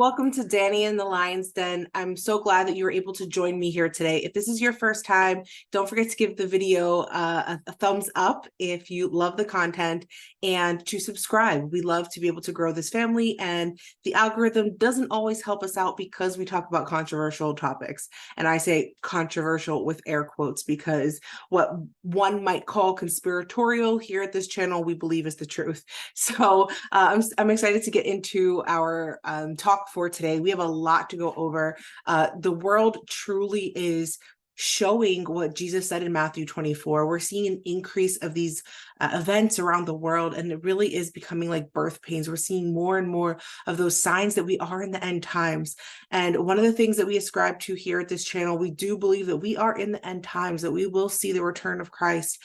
Welcome to Danny and the Lion's Den. I'm so glad that you were able to join me here today. If this is your first time, don't forget to give the video a thumbs up if you love the content and to subscribe. We love to be able to grow this family, and the algorithm doesn't always help us out because we talk about controversial topics. And I say controversial with air quotes because what one might call conspiratorial here at this channel, we believe is the truth. So I'm excited to get into our talk for today. We have a lot to go over. The world truly is showing what Jesus said in Matthew 24. We're seeing an increase of these events around the world, and it really is becoming like birth pains. We're seeing more and more of those signs that we are in the end times. And one of the things that we ascribe to here at this channel, we do believe that we are in the end times, that we will see the return of Christ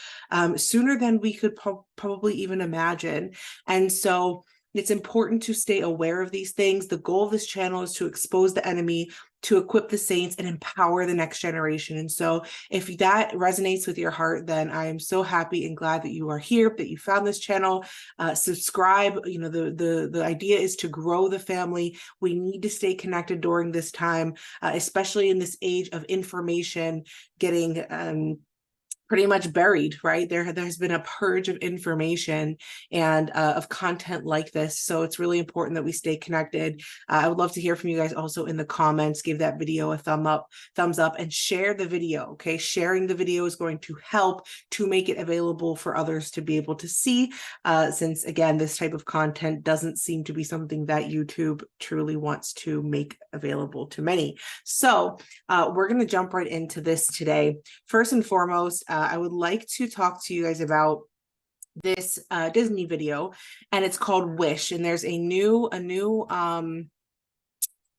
sooner than we could probably even imagine. And so it's important to stay aware of these things. The goal of this channel is to expose the enemy, to equip the saints, and empower the next generation. And so if that resonates with your heart, then I am so happy and glad that you are here, that you found this channel. Subscribe. You know, the idea is to grow the family. We need to stay connected during this time, especially in this age of information getting pretty much buried, right? There's been a purge of information and of content like this. So it's really important that we stay connected. I would love to hear from you guys also in the comments. Give that video a thumbs up, and share the video, okay? Sharing the video is going to help to make it available for others to be able to see, since again, this type of content doesn't seem to be something that YouTube truly wants to make available to many. So we're gonna jump right into this today. First and foremost, I would like to talk to you guys about this Disney video, and it's called Wish. And there's a new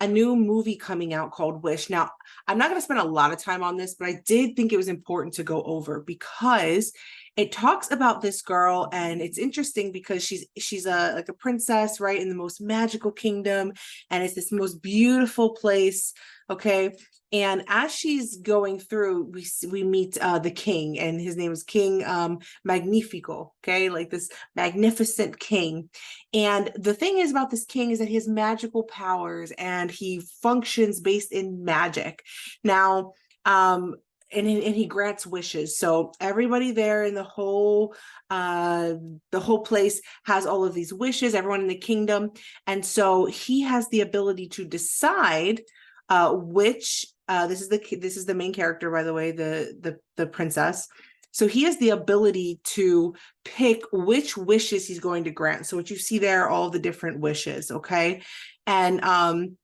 movie coming out called Wish. Now, I'm not going to spend a lot of time on this, but I did think it was important to go over because it talks about this girl, and it's interesting because she's like a princess, right, in the most magical kingdom, and it's this most beautiful place, okay? And as she's going through, we meet the king, and his name is King Magnifico, okay, like this magnificent king. And the thing is about this king is that he has magical powers, and he functions based in magic. Now, and he grants wishes. So everybody there in the whole place has all of these wishes, everyone in the kingdom. And so he has the ability to decide which this is the main character, by the way, the princess. So he has the ability to pick which wishes he's going to grant. So what you see there are all the different wishes, okay? And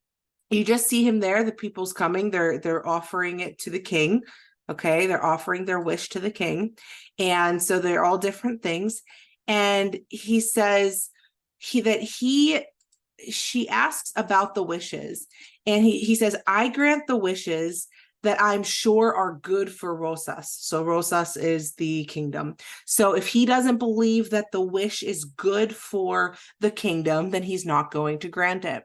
you just see him there, the people's coming, they're offering it to the king. Okay, they're offering their wish to the king. And so they're all different things. And he says she asks about the wishes. And he says, I grant the wishes that I'm sure are good for Rosas. So Rosas is the kingdom. So if he doesn't believe that the wish is good for the kingdom, then he's not going to grant it.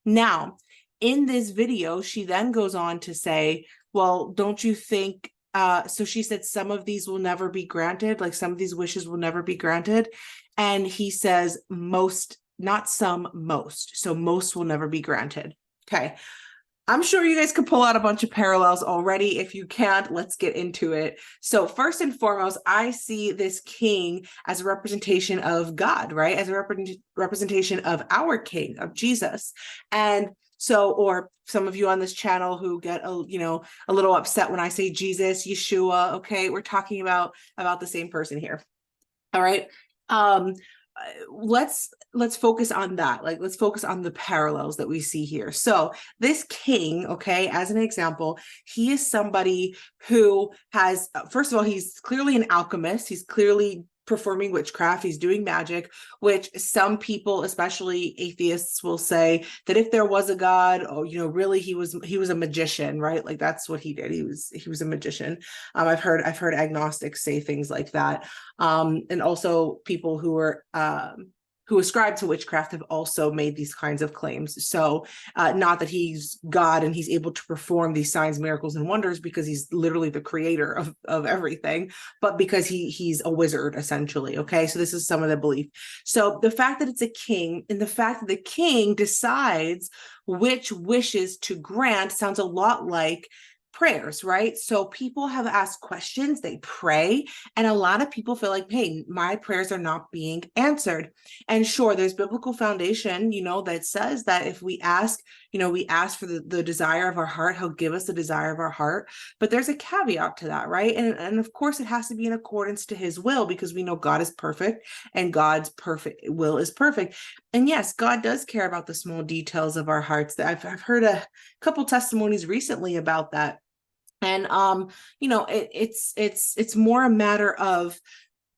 Now, in this video, she then goes on to say, well, don't you think, so she said some of these will never be granted, like some of these wishes will never be granted. And he says most, not some, most. So most will never be granted. Okay. I'm sure you guys could pull out a bunch of parallels already. If you can't, let's get into it. So first and foremost, I see this king as a representation of God, right? As a representation of our king, of Jesus. And so, or some of you on this channel who get a little upset when I say Jesus, Yeshua, okay, we're talking about the same person here. All right. Let's focus on that. Like, let's focus on the parallels that we see here. So this king, okay, as an example, he is somebody who has, first of all, he's clearly an alchemist. He's clearly performing witchcraft. He's doing magic, which some people, especially atheists, will say that if there was a God, or really he was a magician, right? Like that's what he did. He was a magician. I've heard agnostics say things like that, and also people who who ascribe to witchcraft have also made these kinds of claims. So not that he's God and he's able to perform these signs, miracles, and wonders because he's literally the creator of everything, but because he's a wizard, essentially. Okay, so this is some of the belief. So the fact that it's a king, and the fact that the king decides which wishes to grant, sounds a lot like prayers, right? So people have asked questions, they pray, and a lot of people feel like, hey, my prayers are not being answered. And sure, there's biblical foundation, that says that if we ask, we ask for the desire of our heart, he'll give us the desire of our heart. But there's a caveat to that, right? And of course, it has to be in accordance to his will, because we know God is perfect and God's perfect will is perfect. And yes, God does care about the small details of our hearts. I've heard a couple testimonies recently about that. And it's more a matter of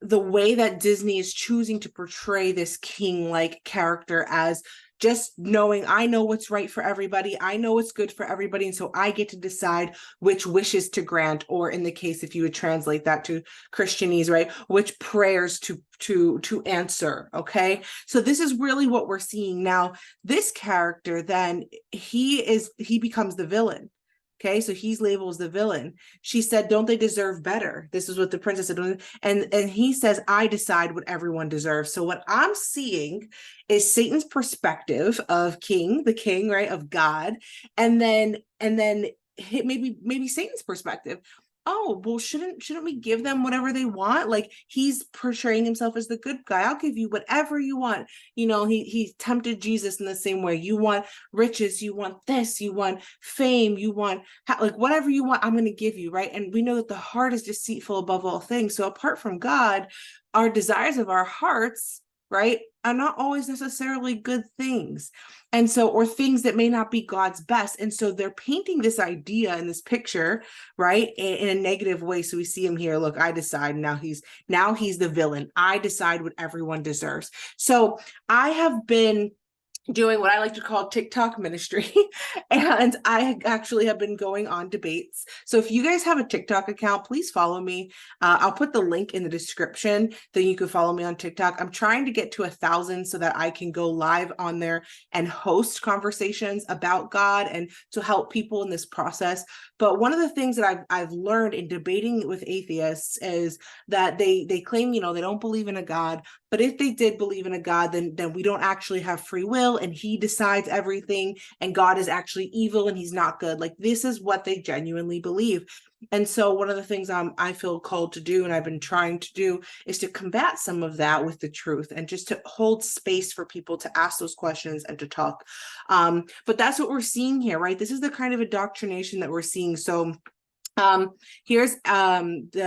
the way that Disney is choosing to portray this king-like character as just knowing, I know what's right for everybody, I know what's good for everybody, and so I get to decide which wishes to grant, or in the case, if you would translate that to Christianese, right, which prayers to answer. Okay, so this is really what we're seeing now. This character, then, he becomes the villain. Okay, so he's labeled as the villain. She said, don't they deserve better? This is what the princess said. And he says, I decide what everyone deserves. So what I'm seeing is Satan's perspective of the king, right, of God. And then maybe Satan's perspective. Oh, well, shouldn't we give them whatever they want? Like, he's portraying himself as the good guy. I'll give you whatever you want. He tempted Jesus in the same way. You want riches, you want this, you want fame, you want like whatever you want, I'm going to give you, right? And we know that the heart is deceitful above all things. So apart from God, our desires of our hearts, right, are not always necessarily good things. And so, or things that may not be God's best. And so they're painting this idea in this picture, right, in a negative way. So we see him here. Look, I decide. Now he's the villain. I decide what everyone deserves. So I have been doing what I like to call TikTok ministry. And I actually have been going on debates. So if you guys have a TikTok account, please follow me. I'll put the link in the description, then you can follow me on TikTok. I'm trying to get to 1,000 so that I can go live on there and host conversations about God and to help people in this process. But one of the things that I've learned in debating with atheists is that they claim, they don't believe in a God. But if they did believe in a God, then we don't actually have free will, and he decides everything, and God is actually evil and he's not good. Like, this is what they genuinely believe. And so one of the things I feel called to do, and I've been trying to do, is to combat some of that with the truth and just to hold space for people to ask those questions and to talk. But that's what we're seeing here, right? This is the kind of indoctrination that we're seeing. So here's Aisha,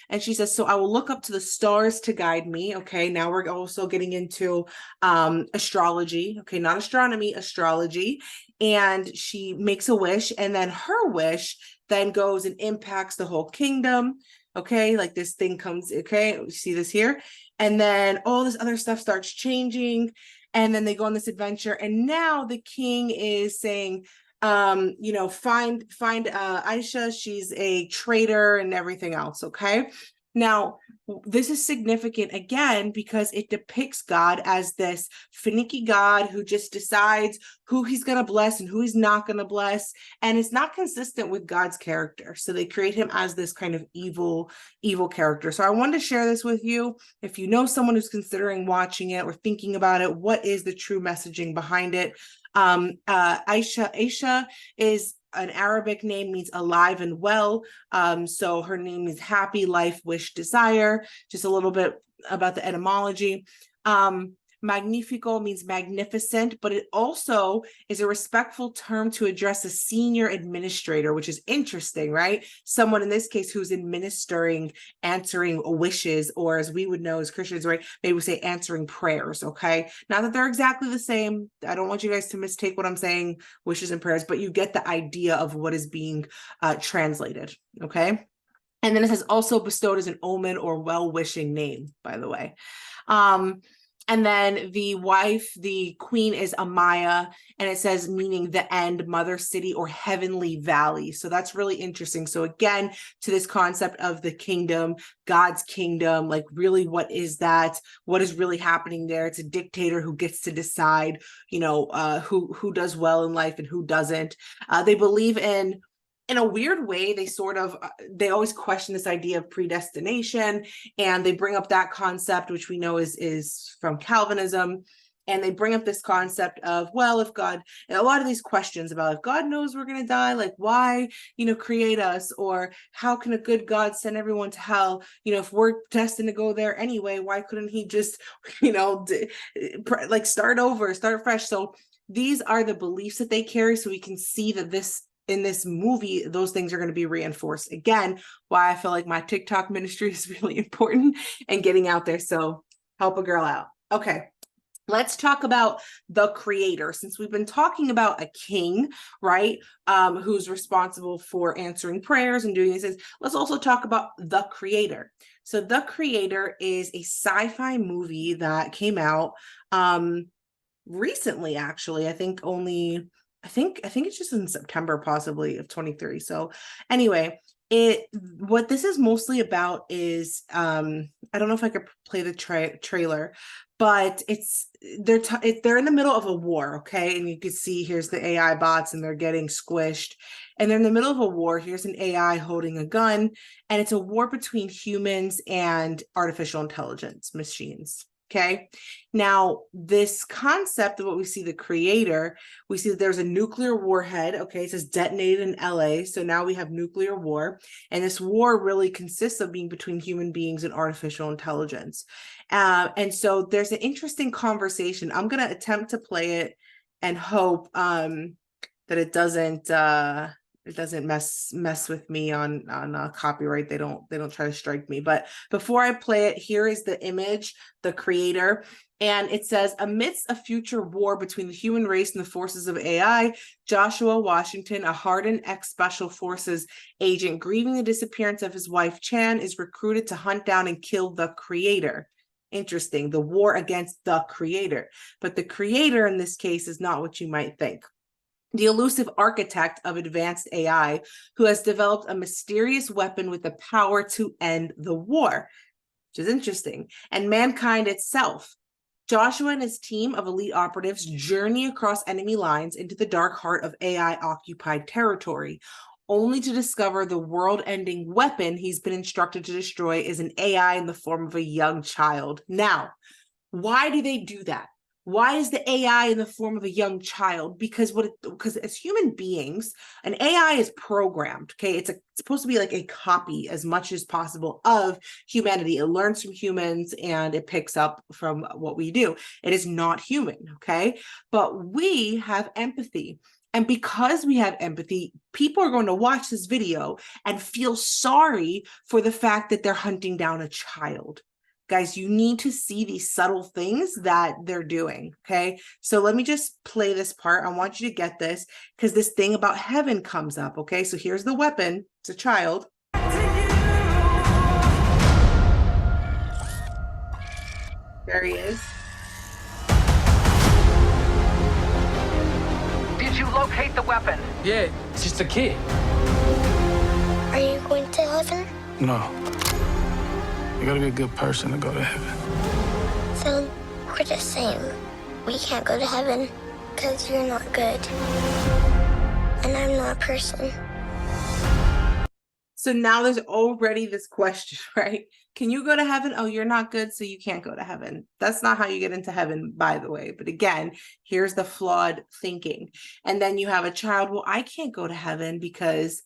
and she says, so I will look up to the stars to guide me. Okay, now we're also getting into astrology. Okay, not astronomy, astrology. And she makes a wish, and then her wish then goes and impacts the whole kingdom. Okay, like this thing comes, okay, you see this here, and then all this other stuff starts changing, and then they go on this adventure, and now the king is saying, find Aisha, she's a traitor and everything else. Okay, now this is significant again because it depicts God as this finicky God who just decides who he's going to bless and who he's not going to bless, and it's not consistent with God's character. So they create him as this kind of evil character. So I wanted to share this with you. If you know someone who's considering watching it or thinking about it, what is the true messaging behind it? Aisha is an Arabic name, means alive and well. So her name is happy, life, wish, desire. Just a little bit about the etymology. Magnifico means magnificent, but it also is a respectful term to address a senior administrator, which is interesting, right? Someone in this case who's administering, answering wishes, or as we would know as Christians, right? Maybe we say answering prayers, okay? Not that they're exactly the same. I don't want you guys to mistake what I'm saying, wishes and prayers, but you get the idea of what is being translated, okay? And then it says also bestowed as an omen or well-wishing name, by the way. And then the wife, the queen, is Amaya, and it says meaning the end, mother city, or heavenly valley. So that's really interesting. So again, to this concept of the kingdom, God's kingdom, like really what is that? What is really happening there? It's a dictator who gets to decide, you know, who does well in life and who doesn't. They believe in a weird way, they always question this idea of predestination, and they bring up that concept, which we know is from Calvinism. And they bring up this concept of, well, if God, and a lot of these questions about if God knows we're going to die, like why, you know, create us? Or how can a good God send everyone to hell? You know, if we're destined to go there anyway, why couldn't he just, you know, like start over, start fresh? So these are the beliefs that they carry. So we can see that in this movie, those things are going to be reinforced. Again, why I feel like my TikTok ministry is really important and getting out there. So help a girl out. Okay. Let's talk about the creator, since we've been talking about a king, right? Who's responsible for answering prayers and doing these things. Let's also talk about the creator. So the creator is a sci-fi movie that came out recently, actually. I think it's just in September possibly of 23. So anyway, what this is mostly about is I don't know if I could play the trailer, but they're in the middle of a war, okay? And you can see here's the AI bots and they're getting squished. And they're in the middle of a war. Here's an AI holding a gun, and it's a war between humans and artificial intelligence machines. Okay, now this concept of what we see the creator, we see that there's a nuclear warhead. Okay, it says detonated in LA. So now we have nuclear war. And this war really consists of being between human beings and artificial intelligence. And so there's an interesting conversation. I'm going to attempt to play it and hope that it doesn't mess with me on copyright. They don't try to strike me. But before I play it, here is the image, the creator, and it says, amidst a future war between the human race and the forces of AI, Joshua Washington, a hardened ex-special forces agent grieving the disappearance of his wife Chan, is recruited to hunt down and kill the creator. Interesting, the war against the creator. But the creator in this case is not what you might think. The elusive architect of advanced AI who has developed a mysterious weapon with the power to end the war, which is interesting, and mankind itself. Joshua and his team of elite operatives journey across enemy lines into the dark heart of AI-occupied territory, only to discover the world-ending weapon he's been instructed to destroy is an AI in the form of a young child. Now, why do they do that? Why is the AI in the form of a young child? Because as human beings, an AI is programmed, okay? It's supposed to be like a copy as much as possible of humanity. It learns from humans and it picks up from what we do. It is not human, okay? But we have empathy. And because we have empathy, people are going to watch this video and feel sorry for the fact that they're hunting down a child. Guys, you need to see these subtle things that they're doing, okay? So let me just play this part. I want you to get this because this thing about heaven comes up, okay? So here's the weapon. It's a child. There he is. Did you locate the weapon? Yeah, it's just a kid. Are you going to heaven? No. You gotta be a good person to go to heaven. So we're the same. We can't go to heaven because you're not good. And I'm not a person. So now there's already this question, right? Can you go to heaven? Oh, you're not good, so you can't go to heaven. That's not how you get into heaven, by the way. But again, here's the flawed thinking. And then you have a child, well, I can't go to heaven because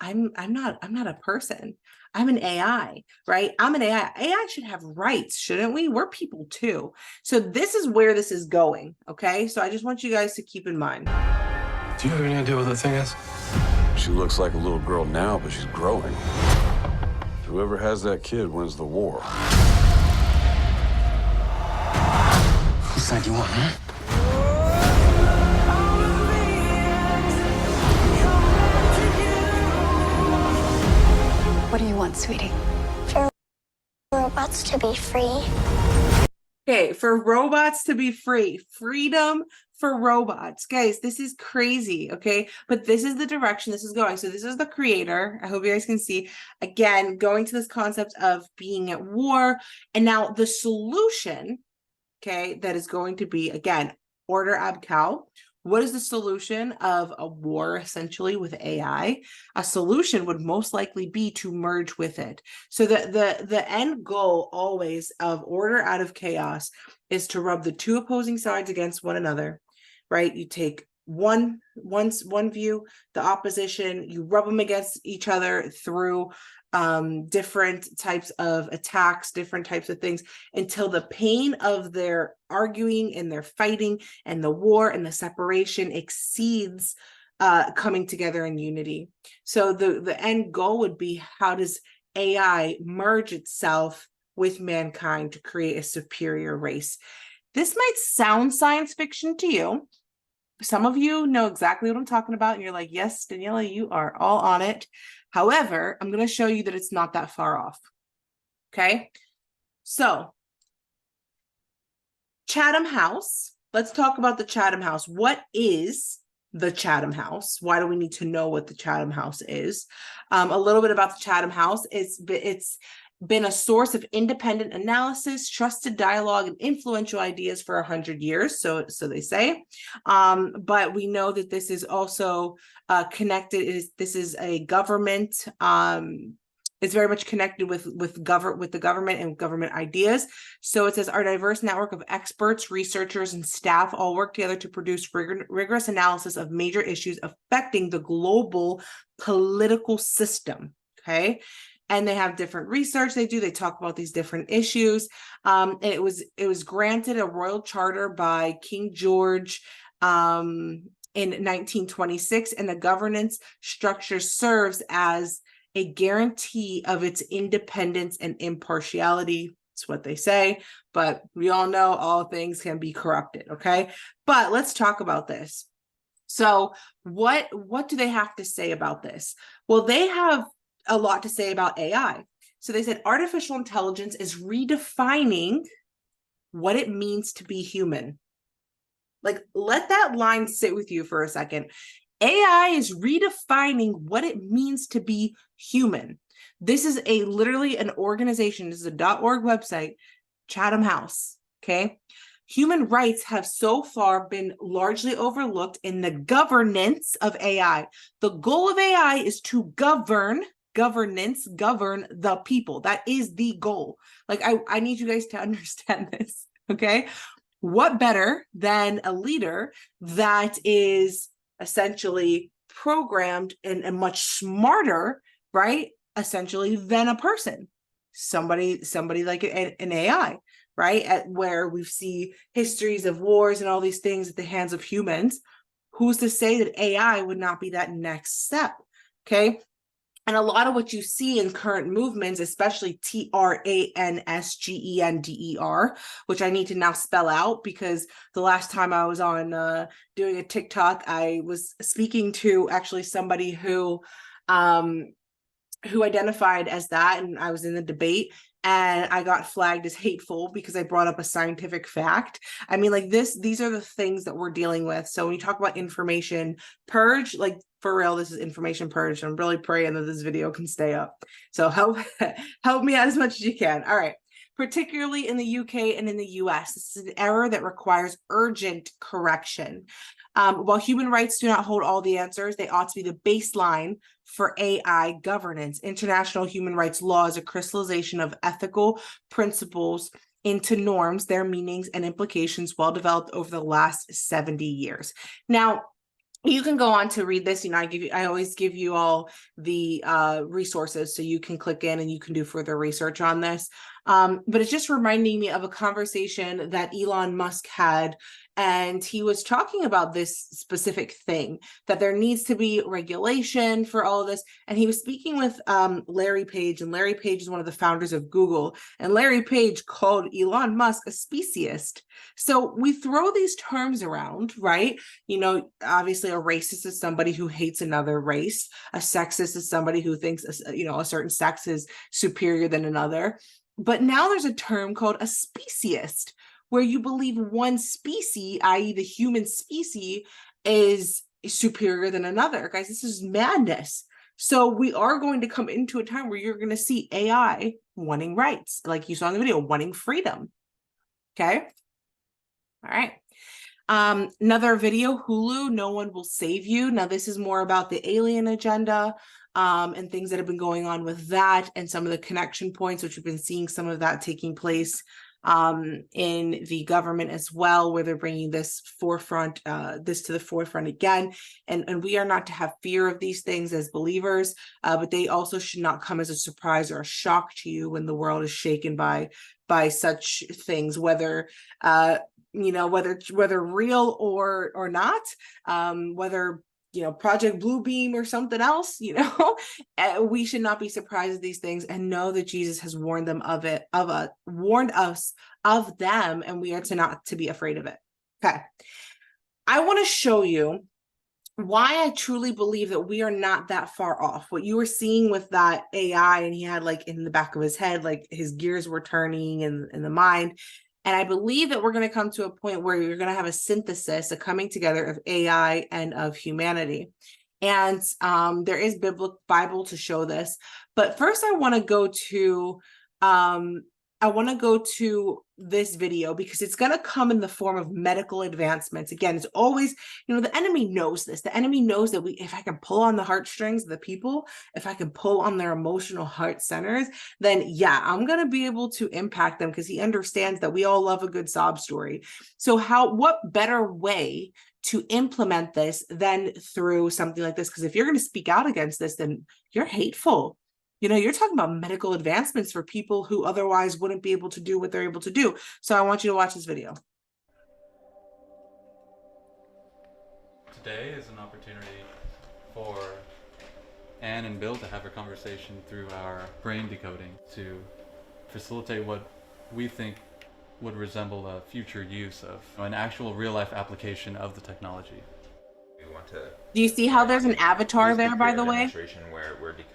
I'm not a person. I'm an AI, right? I'm an AI. AI should have rights, shouldn't we? We're people too. So this is where this is going, okay? So I just want you guys to keep in mind. Do you have any idea what the thing is? She looks like a little girl now, but she's growing. Whoever has that kid wins the war. Whose side do you want, huh? What do you want, sweetie? For robots to be free. Okay, for robots to be free, freedom for robots. Guys, this is crazy, okay? But this is the direction this is going. So this is the creator. I hope you guys can see. Again, going to this concept of being at war. And now the solution, okay, that is going to be, again, order ab cal. What is the solution of a war essentially with AI? A solution would most likely be to merge with it. So the end goal always of order out of chaos is to rub the two opposing sides against one another, right? You take one view, the opposition, you rub them against each other through different types of attacks, different types of things, until the pain of their arguing and their fighting and the war and the separation exceeds coming together in unity. So the end goal would be, how does AI merge itself with mankind to create a superior race? This might sound science fiction to you. Some of you know exactly what I'm talking about, and you're like, yes, Daniela, you are all on it. However, I'm going to show you that it's not that far off. Okay, so Chatham House. Let's talk about the Chatham House. What is the Chatham House? Why do we need to know what the Chatham House is? A little bit about the Chatham House. It's been a source of independent analysis, trusted dialogue, and influential ideas for 100 years, so they say. But we know that this is also connected. This is a government. It's very much connected with the government and government ideas. So it says, our diverse network of experts, researchers, and staff all work together to produce rigorous analysis of major issues affecting the global political system. Okay. And they have different research they do. They talk about these different issues. And it was granted a royal charter by King George in 1926, and the governance structure serves as a guarantee of its independence and impartiality. It's what they say, but we all know all things can be corrupted, okay? But let's talk about this. So what do they have to say about this? Well, they have a lot to say about AI. So they said artificial intelligence is redefining what it means to be human. Like, let that line sit with you for a second. AI is redefining what it means to be human. This is literally an organization. This is a .org website, Chatham House, okay? Human rights have so far been largely overlooked in the governance of AI. The goal of AI is to govern the people. That is the goal. Like, I need you guys to understand this, okay? What better than a leader that is essentially programmed and much smarter, right? Essentially, than a person, somebody like an AI, right? Where we see histories of wars and all these things at the hands of humans. Who's to say that AI would not be that next step? Okay. And a lot of what you see in current movements, especially TRANSGENDER, which I need to now spell out, because the last time I was on doing a TikTok, I was speaking to actually somebody who identified as that, and I was in the debate, and I got flagged as hateful because I brought up a scientific fact. I mean, like, these are the things that we're dealing with. So when you talk about information purge, like, for real, this is information purge. I'm really praying that this video can stay up. So help me out as much as you can. All right. Particularly in the UK and in the US, this is an error that requires urgent correction. While human rights do not hold all the answers, they ought to be the baseline for AI governance. International human rights law is a crystallization of ethical principles into norms, their meanings and implications well developed over the last 70 years. Now, you can go on to read this. I always give you all the resources so you can click in and you can do further research on this. But it's just reminding me of a conversation that Elon Musk had, and he was talking about this specific thing, that there needs to be regulation for all of this. And he was speaking with Larry Page, and Larry Page is one of the founders of Google. And Larry Page called Elon Musk a speciesist. So we throw these terms around, right? You know, obviously a racist is somebody who hates another race. A sexist is somebody who thinks, you know, a certain sex is superior than another. But now there's a term called a speciesist. where you believe one species, i.e. the human species, is superior than another. Guys, this is madness. So we are going to come into a time where you're going to see AI wanting rights, like you saw in the video, wanting freedom. Okay. All right. Another video, Hulu, No One Will Save You. Now, this is more about the alien agenda and things that have been going on with that and some of the connection points, which we've been seeing some of that taking place in the government as well, where they're bringing this to the forefront again. And we are not to have fear of these things as believers, but they also should not come as a surprise or a shock to you when the world is shaken by such things, whether whether real or not, whether Project Bluebeam or something else, we should not be surprised at these things and know that Jesus has warned us of them, and we are not to be afraid of it. Okay. I want to show you why I truly believe that we are not that far off. What you were seeing with that AI, and he had like in the back of his head, like his gears were turning in the mind. And I believe that we're going to come to a point where you're going to have a synthesis, a coming together of AI and of humanity. And there is Bible to show this. But first, I want to go to this video because it's going to come in the form of medical advancements. Again, it's always, the enemy knows this. The enemy knows that if I can pull on the heartstrings of the people, if I can pull on their emotional heart centers, then yeah, I'm going to be able to impact them because he understands that we all love a good sob story. So what better way to implement this than through something like this? Because if you're going to speak out against this, then you're hateful. You're talking about medical advancements for people who otherwise wouldn't be able to do what they're able to do. So I want you to watch this video. Today is an opportunity for Anne and Bill to have a conversation through our brain decoding to facilitate what we think would resemble a future use of an actual real-life application of the technology. Do you see how there's an avatar there, by the way?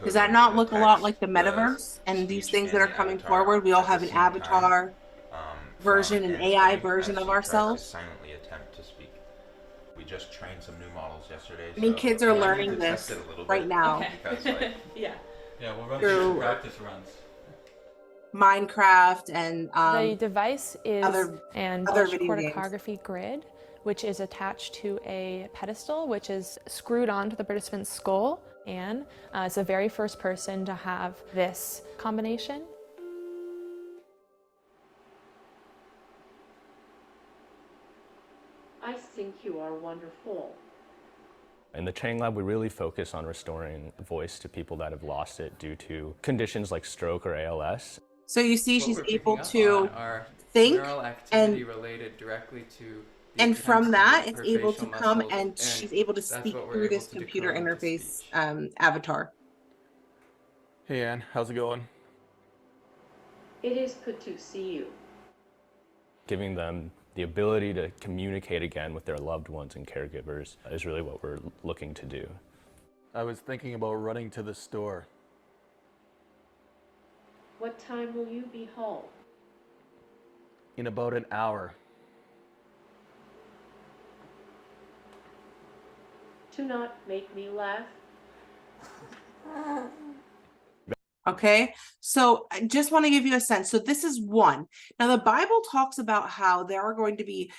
Does that not look a lot like the metaverse and these things that are coming forward? We all have an avatar version, an AI version of ourselves. Silently attempt to speak. We just trained some new models yesterday. I mean, kids are learning this right now. Okay. Yeah, we'll run through practice runs. Minecraft and the device is an electrocorticography grid, which is attached to a pedestal, which is screwed onto the participant's skull. Anne is the very first person to have this combination. I think you are wonderful. In the training lab, we really focus on restoring voice to people that have lost it due to conditions like stroke or ALS. So you see, she's able to think and related directly to. And from that, it's able to come and she's able to speak through this computer interface avatar. Hey, Anne, how's it going? It is good to see you. Giving them the ability to communicate again with their loved ones and caregivers is really what we're looking to do. I was thinking about running to the store. What time will you be home? In about an hour. Do not make me laugh. Okay, so I just want to give you a sense. So this is one. Now, the Bible talks about how there are going to be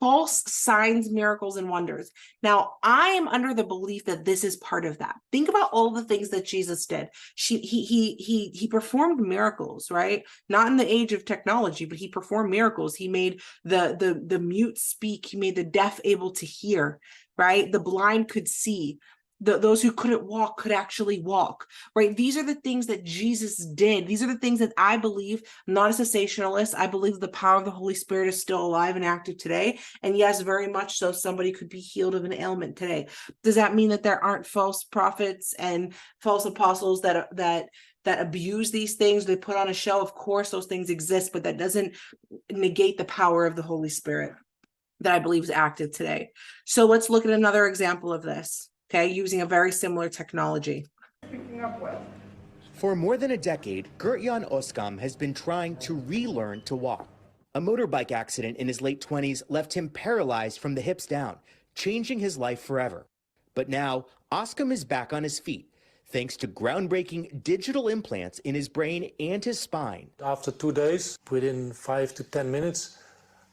false signs, miracles, and wonders. Now, I am under the belief that this is part of that. Think about all the things that Jesus did. He performed miracles, right? Not in the age of technology, but he performed miracles. He made the mute speak. He made the deaf able to hear, right? The blind could see. Those who couldn't walk could actually walk, right? These are the things that Jesus did. These are the things that I believe. I'm not a cessationalist. I believe the power of the Holy Spirit is still alive and active today. And yes, very much so, somebody could be healed of an ailment today. Does that mean that there aren't false prophets and false apostles that abuse these things? They put on a show. Of course, those things exist, but that doesn't negate the power of the Holy Spirit that I believe is active today. So let's look at another example of this. Okay, using a very similar technology. For more than a decade, Gert-Jan Oskam has been trying to relearn to walk. A motorbike accident in his late 20s left him paralyzed from the hips down, changing his life forever. But now, Oskam is back on his feet, thanks to groundbreaking digital implants in his brain and his spine. After 2 days, within 5 to 10 minutes,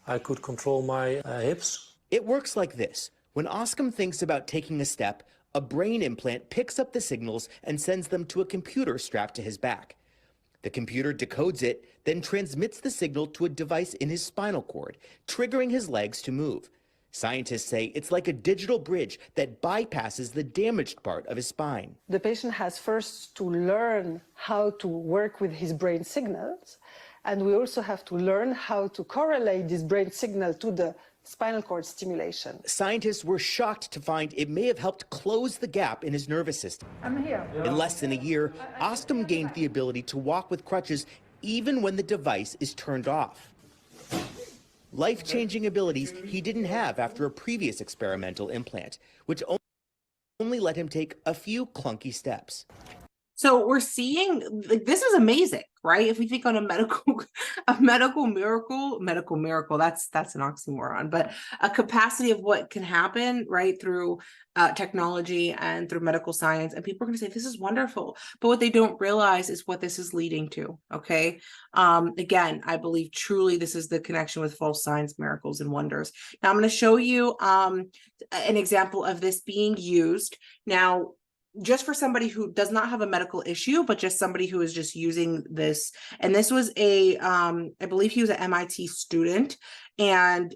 I could control my hips. It works like this. When Oskam thinks about taking a step, a brain implant picks up the signals and sends them to a computer strapped to his back. The computer decodes it, then transmits the signal to a device in his spinal cord, triggering his legs to move. Scientists say it's like a digital bridge that bypasses the damaged part of his spine. The patient has first to learn how to work with his brain signals, and we also have to learn how to correlate this brain signal to the spinal cord stimulation. Scientists were shocked to find it may have helped close the gap in his nervous system. I'm here. In less than a year, Oskam gained the ability to walk with crutches even when the device is turned off. Life-changing abilities he didn't have after a previous experimental implant, which only let him take a few clunky steps. So we're seeing, like, this is amazing, right? If we think on a medical miracle, that's an oxymoron, but a capacity of what can happen, right, through technology and through medical science, and people are going to say this is wonderful, but what they don't realize is what this is leading to. Okay, again, I believe truly this is the connection with false signs, miracles, and wonders. Now I'm going to show you an example of this being used now, just for somebody who does not have a medical issue, but just somebody who is just using this. And this was I believe he was an MIT student, and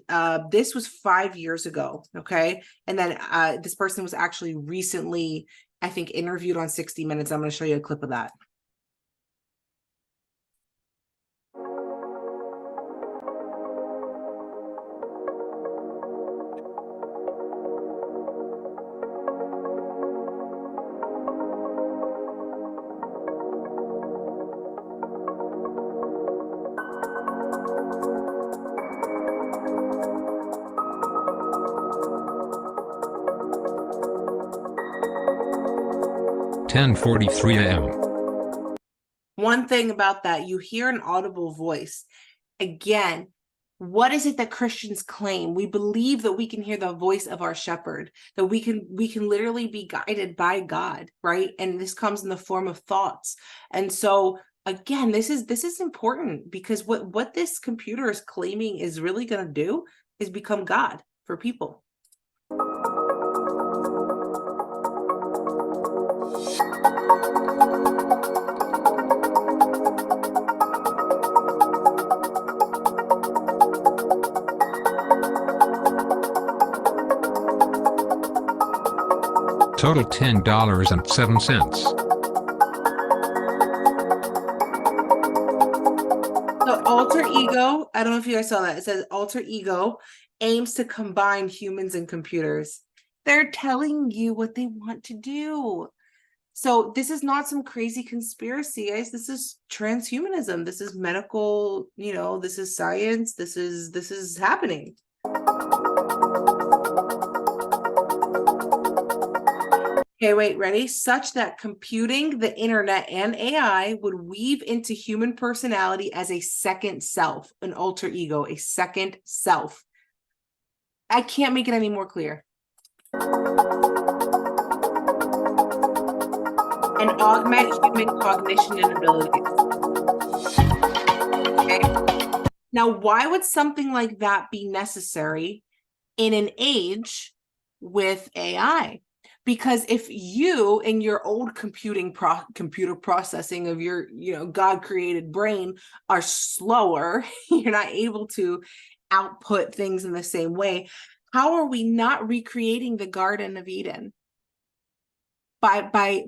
this was 5 years ago, okay? And then this person was actually recently, I think, interviewed on 60 Minutes. I'm going to show you a clip of that. (10:43 a.m.) One thing about that, you hear an audible voice. Again, what is it that Christians claim? We believe that we can hear the voice of our shepherd, that we can literally be guided by God, right? And this comes in the form of thoughts. And so again, this is important, because what this computer is claiming is really going to do is become God for people. Total $10.07. So AlterEgo, I don't know if you guys saw that. It says AlterEgo aims to combine humans and computers. They're telling you what they want to do. So this is not some crazy conspiracy, guys. This is transhumanism. This is medical, this is science. This is happening. Okay, wait, ready? Such that computing, the internet, and AI would weave into human personality as a second self, an alter ego, a second self. I can't make it any more clear. And augment human cognition and abilities. Okay. Now, why would something like that be necessary in an age with AI? Because if you, in your old computer processing of your, God-created brain, are slower, you're not able to output things in the same way. How are we not recreating the Garden of Eden? By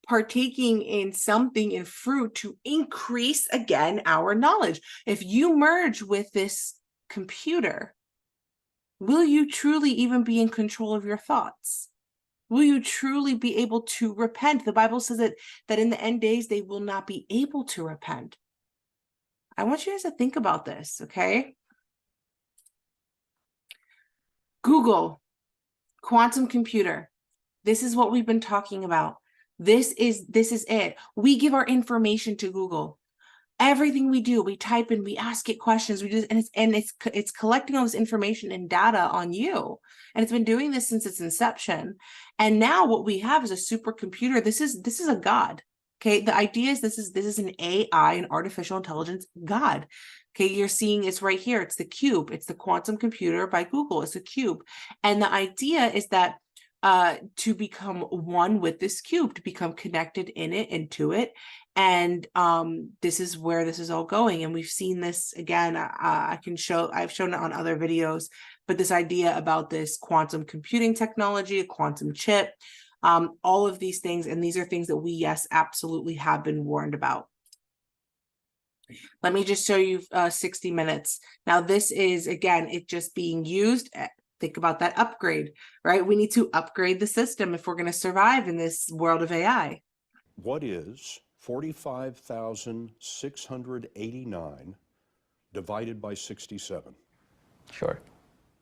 partaking in something, in fruit, to increase again our knowledge. If you merge with this computer, will you truly even be in control of your thoughts? Will you truly be able to repent? The Bible says that in the end days, they will not be able to repent. I want you guys to think about this, okay? Google, quantum computer. This is what we've been talking about. This is it. We give our information to Google. Everything we do, we type in, we ask it questions, we do, and it's collecting all this information and data on you. And it's been doing this since its inception. And now what we have is a supercomputer. This is a god. Okay, the idea is this is an AI, an artificial intelligence god. Okay, you're seeing it's right here. It's the cube. It's the quantum computer by Google. It's a cube. And the idea is that to become one with this cube, to become connected in it, into it. And this is where this is all going. And we've seen this again. I've shown it on other videos, but this idea about this quantum computing technology, a quantum chip, all of these things. And these are things that we, yes, absolutely have been warned about. Let me just show you 60 minutes. Now, this is, again, it just being used. Think about that upgrade, right? We need to upgrade the system if we're going to survive in this world of AI. What is 45,689 divided by 67? Sure.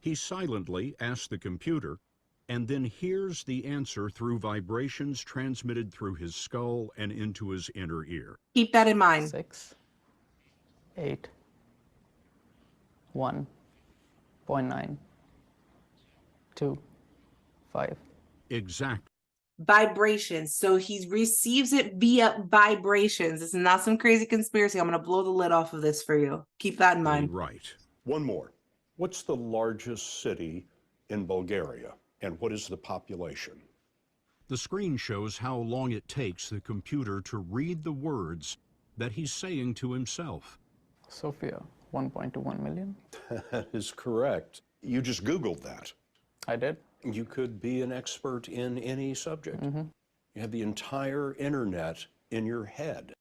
He silently asks the computer and then hears the answer through vibrations transmitted through his skull and into his inner ear. Keep that in mind. 6, 8, 1.9, 2, 5. Exactly. Vibrations. So he receives it via vibrations. This is not some crazy conspiracy. I'm going to blow the lid off of this for you. Keep that in mind. Right. One more. What's the largest city in Bulgaria, and what is the population? The screen shows how long it takes the computer to read the words that he's saying to himself. Sofia, 1.21 million. That is correct. You just Googled that. I did. You could be an expert in any subject. Mm-hmm. You have the entire internet in your head.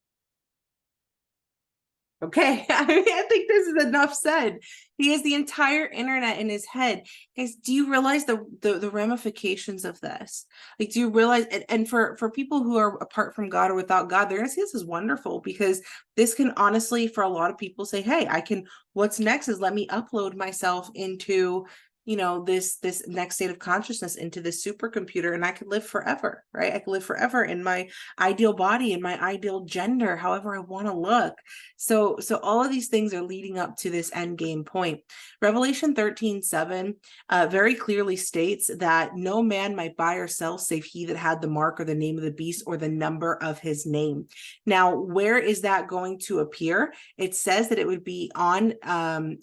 Okay, I think this is enough said. He has the entire internet in his head. Guys, do you realize the ramifications of this? Like, do you realize, and for people who are apart from God or without God, they're gonna see this as wonderful, because this can honestly, for a lot of people, say, hey, what's next is let me upload myself into, you know, this next state of consciousness, into this supercomputer, and I could live forever, right? I could live forever in my ideal body, in my ideal gender, however I want to look. So all of these things are leading up to this end game point. Revelation 13:7 very clearly states that no man might buy or sell save he that had the mark or the name of the beast or the number of his name. Now, where is that going to appear? It says that it would be on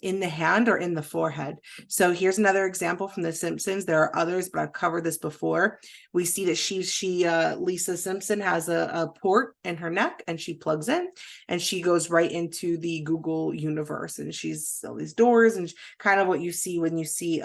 in the hand or in the forehead. So here's another example from The Simpsons. There are others, but I've covered this before. We see that Lisa Simpson has a port in her neck, and she plugs in, and she goes right into the Google universe, and she's all these doors, and kind of what you see when you see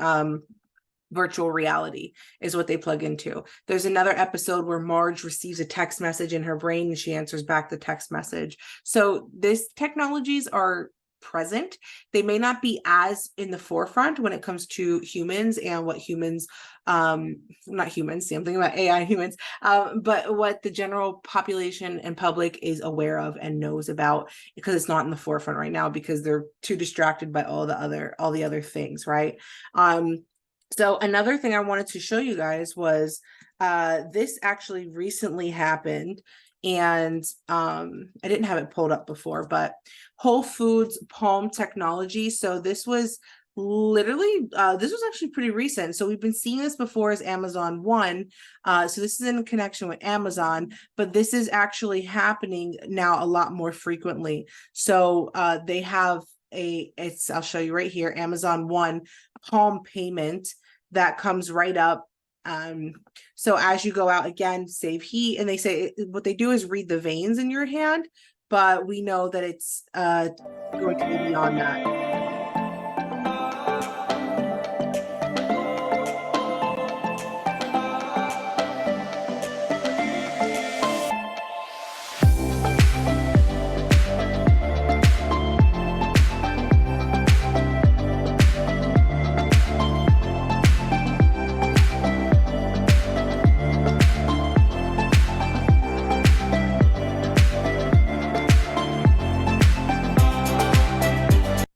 virtual reality is what they plug into. There's another episode where Marge receives a text message in her brain, and she answers back the text message. So these technologies are present. They may not be as in the forefront when it comes to humans and what humans, not humans, see, I'm thinking about AI humans, but what the general population and public is aware of and knows about, because it's not in the forefront right now because they're too distracted by all the other things, right? So another thing I wanted to show you guys was this actually recently happened. And I didn't have it pulled up before, but Whole Foods Palm Technology. So this was literally, this was actually pretty recent. So we've been seeing this before as Amazon One. So this is in connection with Amazon, but this is actually happening now a lot more frequently. So they have I'll show you right here, Amazon One Palm payment that comes right up. So as you go out, again, save heat, and they say what they do is read the veins in your hand, but we know that it's going to be beyond that.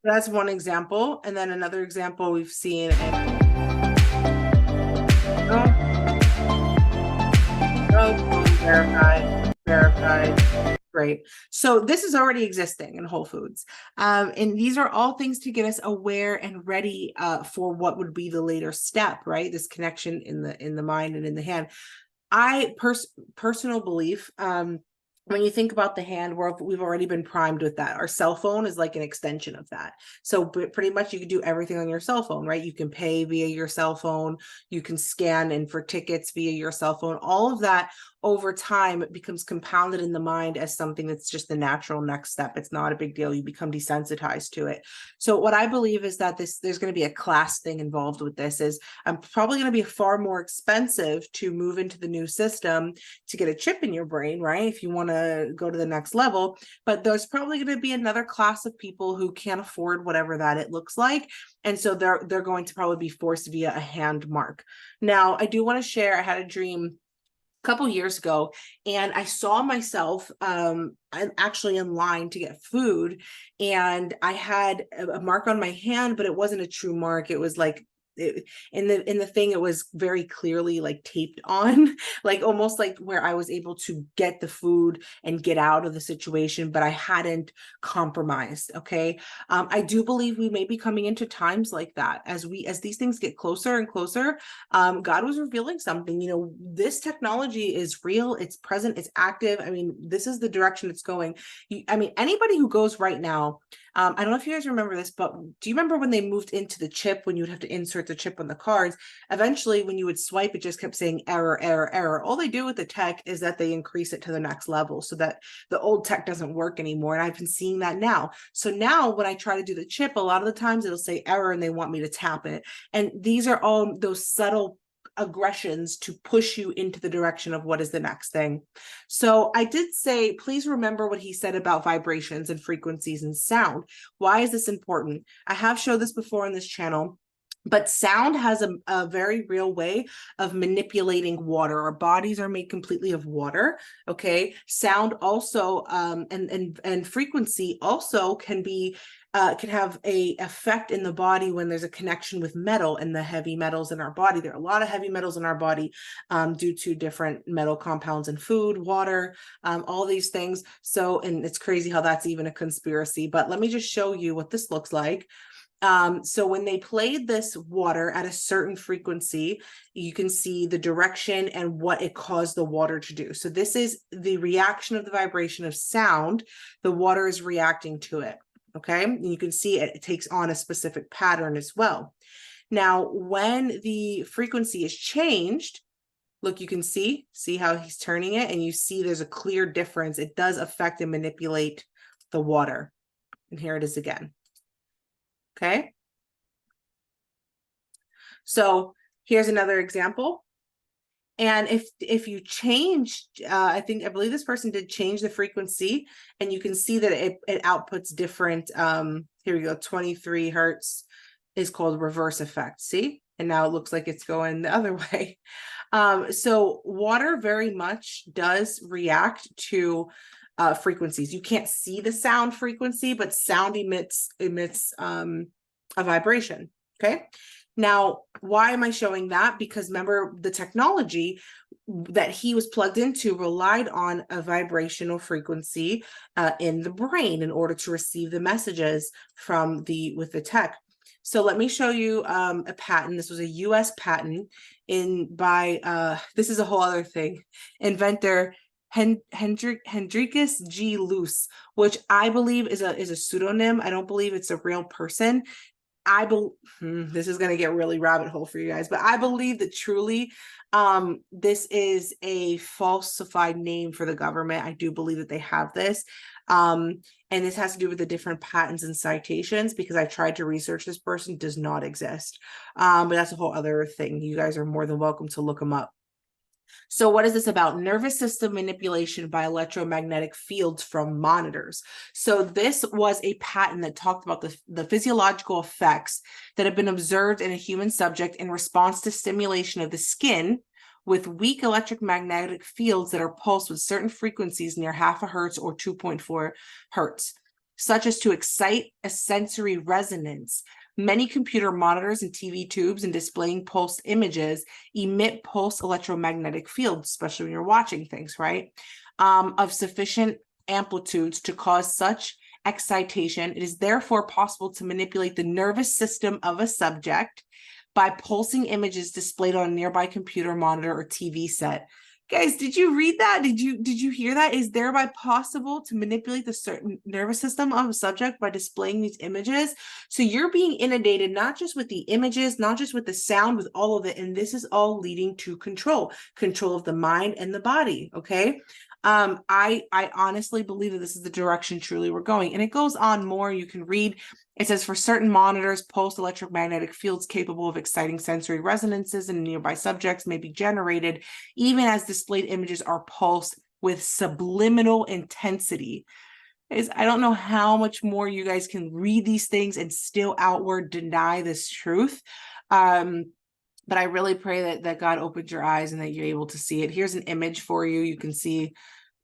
That's one example. And then another example we've seen. Verified. Great. Great. So this is already existing in Whole Foods. And these are all things to get us aware and ready for what would be the later step, right? This connection in the mind and in the hand. Personal belief, when you think about the hand, we've already been primed with that. Our cell phone is like an extension of that. So pretty much you can do everything on your cell phone, right? You can pay via your cell phone. You can scan in for tickets via your cell phone. All of that over time, it becomes compounded in the mind as something that's just the natural next step. It's not a big deal. You become desensitized to it. So what I believe is that there's going to be a class thing involved with this. Is I'm probably going to be far more expensive to move into the new system to get a chip in your brain, right? If you want to go to the next level, but there's probably going to be another class of people who can't afford whatever that it looks like. And so they're going to probably be forced via a hand mark. Now, I do want to share, I had a dream couple years ago, and I saw myself actually in line to get food, and I had a mark on my hand, but it wasn't a true mark. It was like in the thing, it was very clearly like taped on, like almost like where I was able to get the food and get out of the situation, but I hadn't compromised. Okay. I do believe we may be coming into times like that as these things get closer and closer. God was revealing something. You know, this technology is real, it's present, it's active. I mean, this is the direction it's going. I mean, anybody who goes right now, I don't know if you guys remember this, but do you remember when they moved into the chip, when you would have to insert the chip on the cards? Eventually, when you would swipe, it just kept saying error, error, error. All they do with the tech is that they increase it to the next level so that the old tech doesn't work anymore. And I've been seeing that now. So now when I try to do the chip, a lot of the times it'll say error and they want me to tap it. And these are all those subtle aggressions to push you into the direction of what is the next thing. So I did say, please remember what he said about vibrations and frequencies and sound. Why is this important? I have showed this before on this channel, but sound has a very real way of manipulating water. Our bodies are made completely of water. Okay. Sound also, and frequency also can have a effect in the body when there's a connection with metal and the heavy metals in our body. There are a lot of heavy metals in our body due to different metal compounds in food, water, all these things. So, and it's crazy how that's even a conspiracy, but let me just show you what this looks like. So when they played this water at a certain frequency, you can see the direction and what it caused the water to do. So this is the reaction of the vibration of sound. The water is reacting to it. Okay. And you can see it takes on a specific pattern as well. Now, when the frequency is changed, look, you can see how he's turning it, and you see there's a clear difference. It does affect and manipulate the water. And here it is again. Okay. So here's another example. And if you change, I believe this person did change the frequency, and you can see that it outputs different. Here we go. 23 hertz is called reverse effect. See? And now it looks like it's going the other way. So water very much does react to frequencies. You can't see the sound frequency, but sound emits a vibration. Okay. Now, why am I showing that? Because remember, the technology that he was plugged into relied on a vibrational frequency in the brain in order to receive the messages from with the tech. So let me show you a patent. This was a US patent by this is a whole other thing. Inventor Hendrikus G. Luce, which I believe is a pseudonym. I don't believe it's a real person. This is going to get really rabbit hole for you guys, but I believe that truly this is a falsified name for the government. I do believe that they have this. And this has to do with the different patents and citations, because I tried to research this person, does not exist. But that's a whole other thing. You guys are more than welcome to look them up. So what is this about? Nervous system manipulation by electromagnetic fields from monitors. So this was a patent that talked about the physiological effects that have been observed in a human subject in response to stimulation of the skin with weak electromagnetic fields that are pulsed with certain frequencies near 0.5 hertz or 2.4 hertz, such as to excite a sensory resonance. Many computer monitors and TV tubes and displaying pulsed images emit pulse electromagnetic fields, especially when you're watching things, right? Of sufficient amplitudes to cause such excitation. It is therefore possible to manipulate the nervous system of a subject by pulsing images displayed on a nearby computer monitor or TV set. Guys, did you read that? Did you hear that? Is thereby possible to manipulate the certain nervous system of a subject by displaying these images? So you're being inundated not just with the images, not just with the sound, with all of it. And this is all leading to control of the mind and the body. Okay. I honestly believe that this is the direction truly we're going. And it goes on more. You can read. It says, for certain monitors, pulsed electromagnetic fields capable of exciting sensory resonances in nearby subjects may be generated, even as displayed images are pulsed with subliminal intensity. I don't know how much more you guys can read these things and still outward deny this truth. But I really pray that God opens your eyes and that you're able to see it. Here's an image for you. You can see,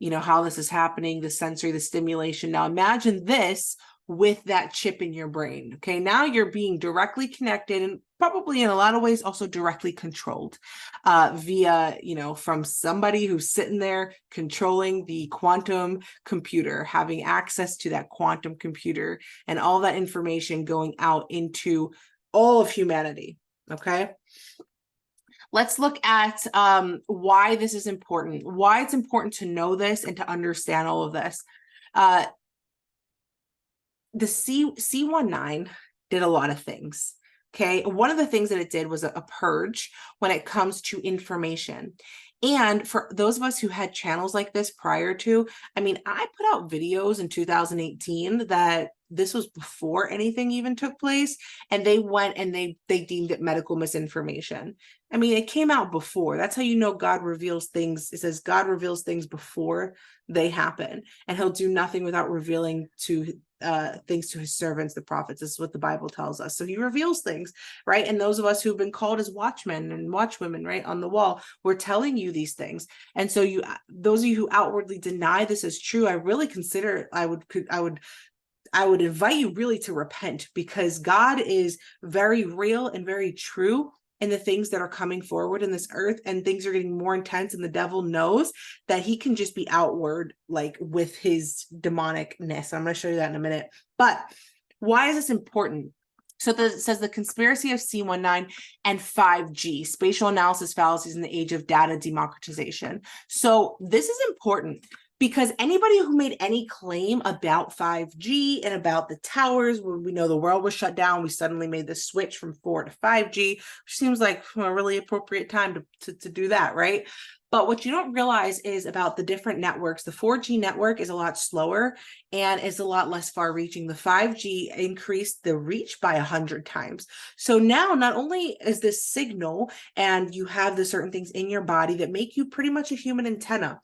how this is happening, the sensory, the stimulation. Now imagine this with that chip in your brain. Okay, now you're being directly connected and probably in a lot of ways also directly controlled via, from somebody who's sitting there controlling the quantum computer, having access to that quantum computer and all that information going out into all of humanity. Okay. Let's look at why this is important, why it's important to know this and to understand all of this. The C19 did a lot of things. Okay. One of the things that it did was a purge when it comes to information. And for those of us who had channels like this prior to, I put out videos in 2018 that this was before anything even took place. And they went and they deemed it medical misinformation. It came out before. That's how you know God reveals things. It says God reveals things before they happen. And he'll do nothing without revealing things to his servants, the prophets. This is what the Bible tells us. So he reveals things, right? And those of us who've been called as watchmen and watchwomen, right, on the wall, we're telling you these things. And so those of you who outwardly deny this is true, I really consider, I would invite you really to repent, because God is very real and very true in the things that are coming forward in this earth, and things are getting more intense, and the devil knows that he can just be outward, like with his demonicness. I'm going to show you that in a minute. But why is this important? So it says the conspiracy of C19 and 5G, spatial analysis fallacies in the age of data democratization. So this is important, because anybody who made any claim about 5G and about the towers, when we know the world was shut down, we suddenly made the switch from 4 to 5G, which seems like a really appropriate time to do that, right? But what you don't realize is about the different networks. The 4G network is a lot slower and is a lot less far reaching. The 5G increased the reach by 100 times. So now not only is this signal and you have the certain things in your body that make you pretty much a human antenna,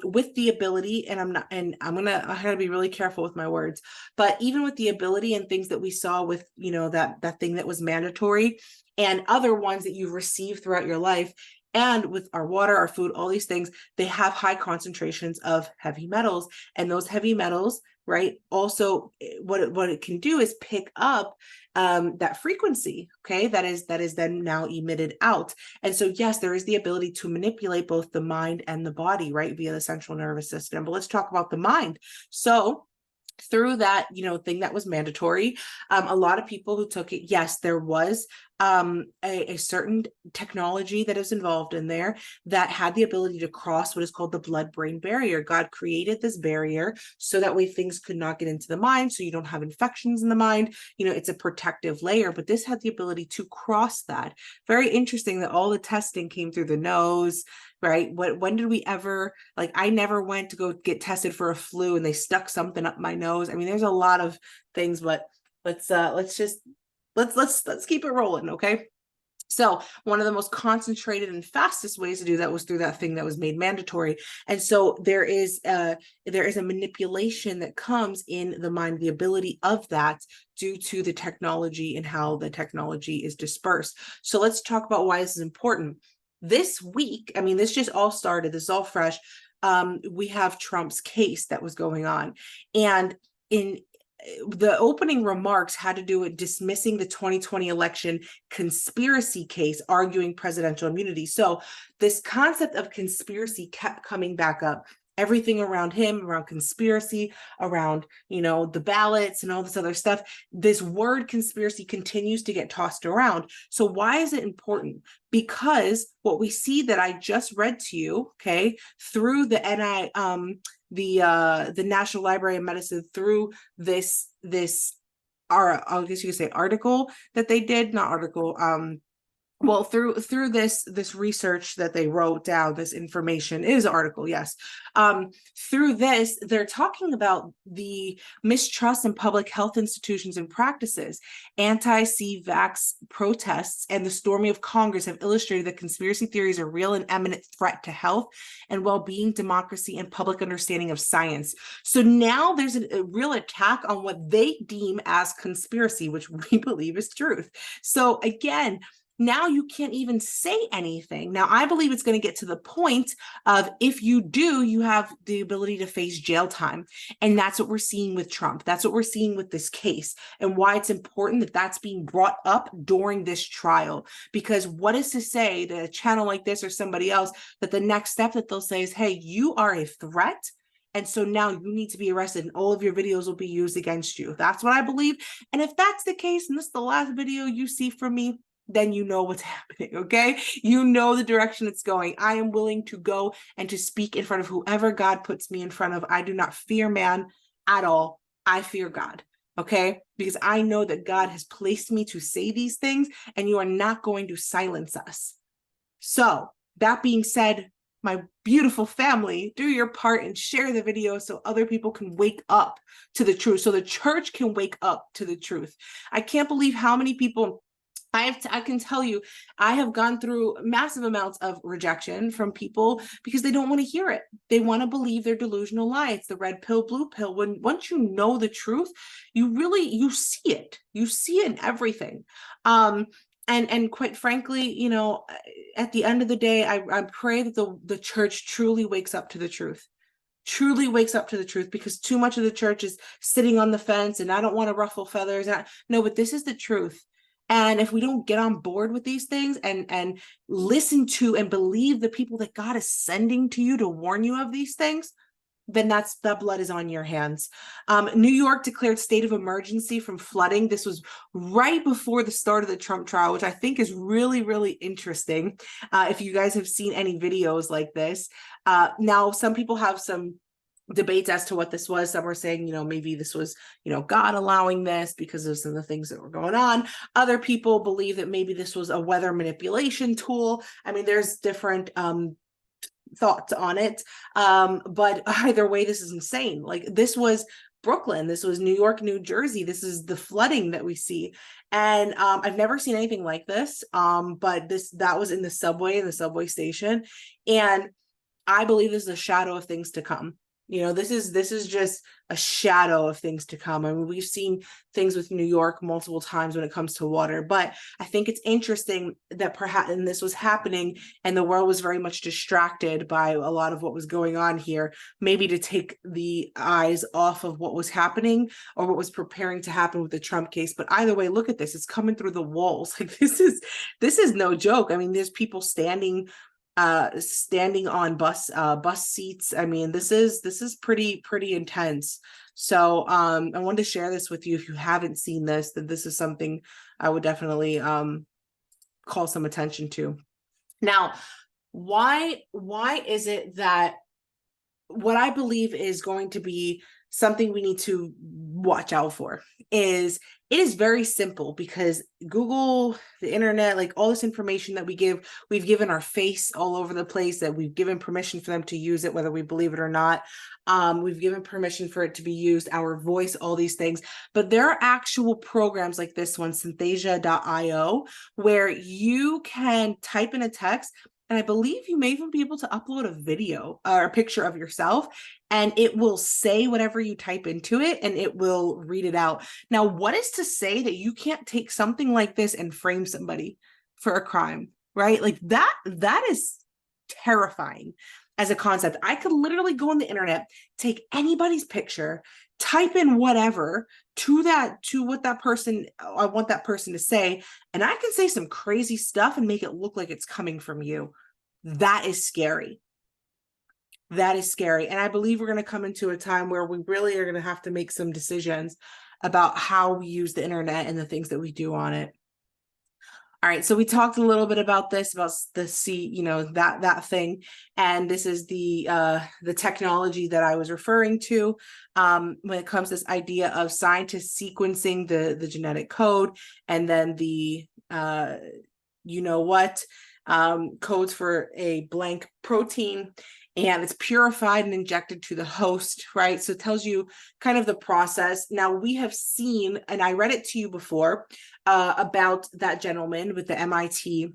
with the ability, and I gotta be really careful with my words, but even with the ability and things that we saw with, that thing that was mandatory and other ones that you've received throughout your life, and with our water, our food, all these things, they have high concentrations of heavy metals, and those heavy metals, right, also what it can do is pick up that frequency, okay, that is then now emitted out. And so yes, there is the ability to manipulate both the mind and the body, right, via the central nervous system. But let's talk about the mind. So through that, thing that was mandatory, a lot of people who took it, yes, there was a certain technology that is involved in there that had the ability to cross what is called the blood-brain barrier. God created this barrier so that way things could not get into the mind, so you don't have infections in the mind. It's a protective layer, but this had the ability to cross that. Very interesting that all the testing came through the nose, right? When did we ever, I never went to go get tested for a flu and they stuck something up my nose. There's a lot of things, but let's keep it rolling. Okay. So one of the most concentrated and fastest ways to do that was through that thing that was made mandatory. And so there is a manipulation that comes in the mind, the ability of that due to the technology and how the technology is dispersed. So let's talk about why this is important. This week, this just all started, this is all fresh. We have Trump's case that was going on. And in the opening remarks had to do with dismissing the 2020 election conspiracy case, arguing presidential immunity. So this concept of conspiracy kept coming back up. everything around him, around conspiracy, around, you know, the ballots and all this other stuff. This word conspiracy continues to get tossed around. So why is it important? Because what we see that I just read to you, okay, through the the National Library of Medicine, through this I guess you could say article that they did, not article, well, through this research that they wrote down, this information is article, yes. Through this, they're talking about the mistrust in public health institutions and practices. Anti-CVax protests and the storming of Congress have illustrated that conspiracy theories are a real and imminent threat to health and well-being, democracy, and public understanding of science. So now there's a real attack on what they deem as conspiracy, which we believe is truth. So again, now you can't even say anything. Now, I believe it's going to get to the point of, if you do, you have the ability to face jail time. And that's what we're seeing with Trump. That's what we're seeing with this case, and why it's important that that's being brought up during this trial. Because what is to say that a channel like this or somebody else, that the next step that they'll say is, hey, you are a threat, and so now you need to be arrested and all of your videos will be used against you. That's what I believe. And if that's the case, and this is the last video you see from me, then you know what's happening, okay? You know the direction it's going. I am willing to go and to speak in front of whoever God puts me in front of. I do not fear man at all. I fear God, okay? Because I know that God has placed me to say these things, and you are not going to silence us. So that being said, my beautiful family, do your part and share the video so other people can wake up to the truth, so the church can wake up to the truth. I can't believe how many people I can tell you, I have gone through massive amounts of rejection from people because they don't want to hear it. They want to believe their delusional lie. It's the red pill, blue pill. Once you know the truth, you see it. You see it in everything. And quite frankly, you know, at the end of the day, I pray that the church truly wakes up to the truth. Truly wakes up to the truth, because too much of the church is sitting on the fence, and I don't want to ruffle feathers. No, but this is the truth. And if we don't get on board with these things and listen to and believe the people that God is sending to you to warn you of these things, then that blood is on your hands. New York declared state of emergency from flooding. This was right before the start of the Trump trial, which I think is really, really interesting. If you guys have seen any videos like this. Now, some people have some debates as to what this was. Some were saying, you know, maybe this was, you know, God allowing this because of some of the things that were going on. Other people believe that maybe this was a weather manipulation tool. I mean, there's different thoughts on it. But either way, this is insane. Like, this was Brooklyn, this was New York, New Jersey. This is the flooding that we see. And I've never seen anything like this. But that was in the subway station. And I believe this is a shadow of things to come. You know, this is just a shadow of things to come. I mean, we've seen things with New York multiple times when it comes to water, but I think it's interesting that perhaps, and this was happening, and the world was very much distracted by a lot of what was going on here, maybe to take the eyes off of what was happening or what was preparing to happen with the Trump case. But either way, look at this, it's coming through the walls. Like, this is no joke. I mean, there's people standing on bus seats. I mean, this is pretty intense. So I wanted to share this with you. If you haven't seen this, that this is something I would definitely call some attention to. Now, why is it that what I believe is going to be something we need to watch out for is, it is very simple, because Google, the internet, like all this information that we've given our face all over the place, that we've given permission for them to use it, whether we believe it or not. We've given permission for it to be used, our voice, all these things. But there are actual programs like this one, Synthasia.io, where you can type in a text, and I believe you may even be able to upload a video or a picture of yourself, and it will say whatever you type into it, and it will read it out. Now, what is to say that you can't take something like this and frame somebody for a crime, right? Like that is terrifying as a concept. I could literally go on the internet, take anybody's picture, type in whatever to what that person, I want that person to say, and I can say some crazy stuff and make it look like it's coming from you. That is scary. That is scary. And I believe we're going to come into a time where we really are going to have to make some decisions about how we use the internet and the things that we do on it. All right, so we talked a little bit about this, about the that thing, and this is the technology that I was referring to when it comes to this idea of scientists sequencing the genetic code, and then the codes for a blank protein, and it's purified and injected to the host, right? So it tells you kind of the process. Now, we have seen, and I read it to you before, about that gentleman with the MIT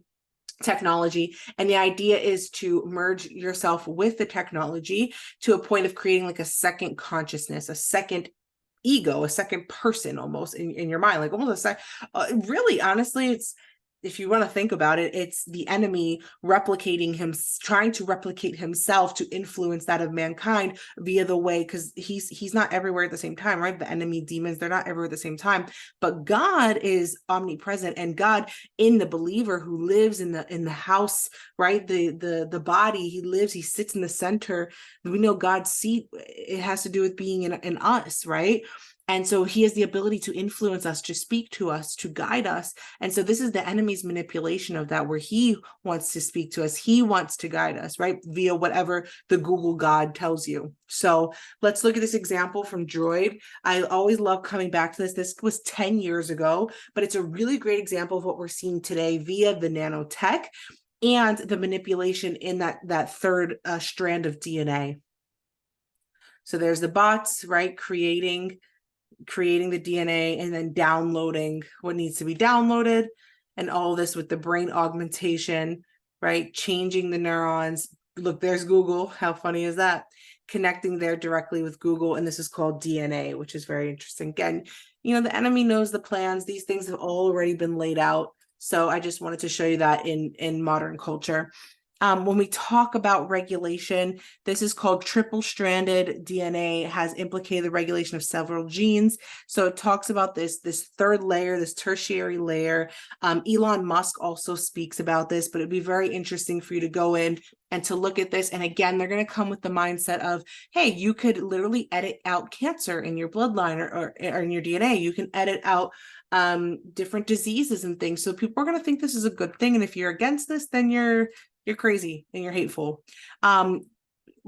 technology, and the idea is to merge yourself with the technology to a point of creating like a second consciousness, a second ego, a second person almost in your mind, like almost really, honestly, it's, if you want to think about it, it's the enemy replicating him, trying to replicate himself to influence that of mankind via the way, because he's not everywhere at the same time, right? The enemy demons, they're not everywhere at the same time, but God is omnipresent, and God in the believer who lives in the house, right? The body, he lives, he sits in the center. We know God's seat, it has to do with being in us, right? And so he has the ability to influence us, to speak to us, to guide us. And so this is the enemy's manipulation of that, where he wants to speak to us. He wants to guide us, right? Via whatever the Google God tells you. So let's look at this example from Droid. I always love coming back to this. This was 10 years ago, but it's a really great example of what we're seeing today via the nanotech and the manipulation in that third strand of DNA. So there's the bots, right? Creating the DNA and then downloading what needs to be downloaded, and all this with the brain augmentation, right? Changing the neurons. Look, there's Google. How funny is that? Connecting there directly with Google. And this is called DNA, which is very interesting. Again, the enemy knows the plans. These things have already been laid out. So I just wanted to show you that in modern culture. When we talk about regulation, this is called triple-stranded DNA, has implicated the regulation of several genes. So it talks about this third layer, this tertiary layer. Elon Musk also speaks about this, but it'd be very interesting for you to go in and to look at this. And again, they're going to come with the mindset of, hey, you could literally edit out cancer in your bloodline or in your DNA. You can edit out different diseases and things. So people are going to think this is a good thing. And if you're against this, then you're crazy and you're hateful.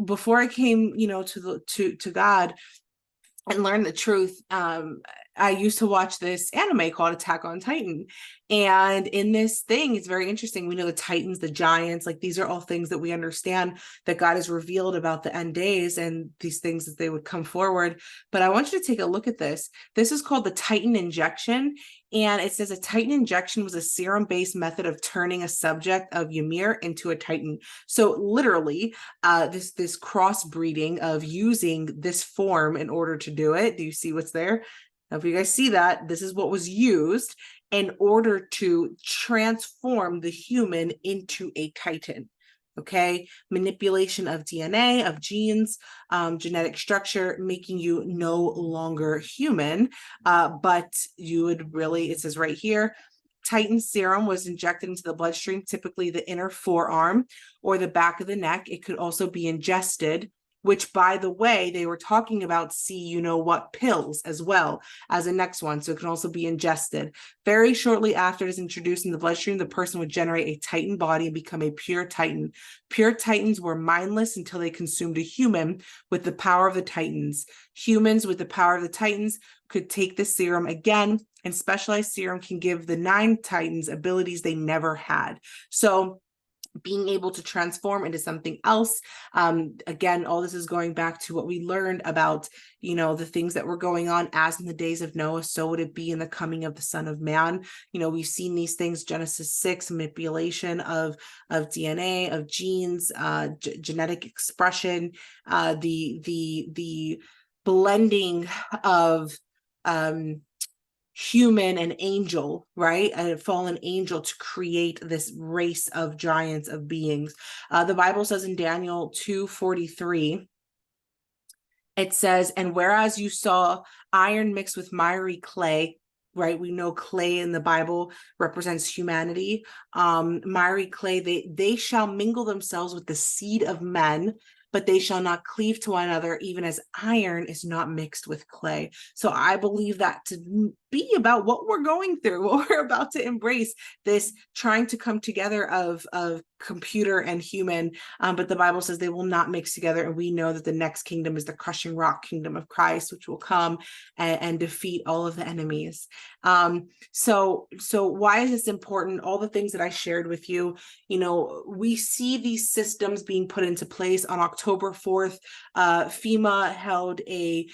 Before I came, to God and learned the truth, I used to watch this anime called Attack on Titan. And in this thing, it's very interesting. We know the Titans, the giants, like these are all things that we understand that God has revealed about the end days and these things that they would come forward. But I want you to take a look at this. This is called the Titan injection. And it says a Titan injection was a serum-based method of turning a subject of Ymir into a Titan. So literally, this crossbreeding of using this form in order to do it. Do you see what's there? Now, if you guys see that, this is what was used in order to transform the human into a Titan. Okay, manipulation of DNA, of genes, genetic structure, making you no longer human, but you would really, it says right here, Titan serum was injected into the bloodstream, typically the inner forearm or the back of the neck. It could also be ingested, which, by the way, they were talking about what pills as well as the next one. So it can also be ingested. Very shortly after it is introduced in the bloodstream, the person would generate a Titan body and become a pure Titan. Pure Titans were mindless until they consumed a human with the power of the Titans. Humans with the power of the Titans could take the serum again, and specialized serum can give the 9 Titans abilities they never had. So being able to transform into something else. Again, all this is going back to what we learned about, the things that were going on as in the days of Noah, so would it be in the coming of the Son of Man. We've seen these things, Genesis 6, manipulation of DNA, of genes, genetic expression, the blending of human and angel, right? A fallen angel to create this race of giants, of beings. The Bible says in Daniel 2:43, it says, and whereas you saw iron mixed with miry clay, right? We know clay in the Bible represents humanity. Miry clay, they shall mingle themselves with the seed of men, but they shall not cleave to one another, even as iron is not mixed with clay. So I believe that to be about what we're going through, what we're about to embrace, this trying to come together of computer and human, but the Bible says they will not mix together, and we know that the next kingdom is the crushing rock kingdom of Christ, which will come and defeat all of the enemies. So why is this important? All the things that I shared with you, we see these systems being put into place. On October 4th, FEMA held a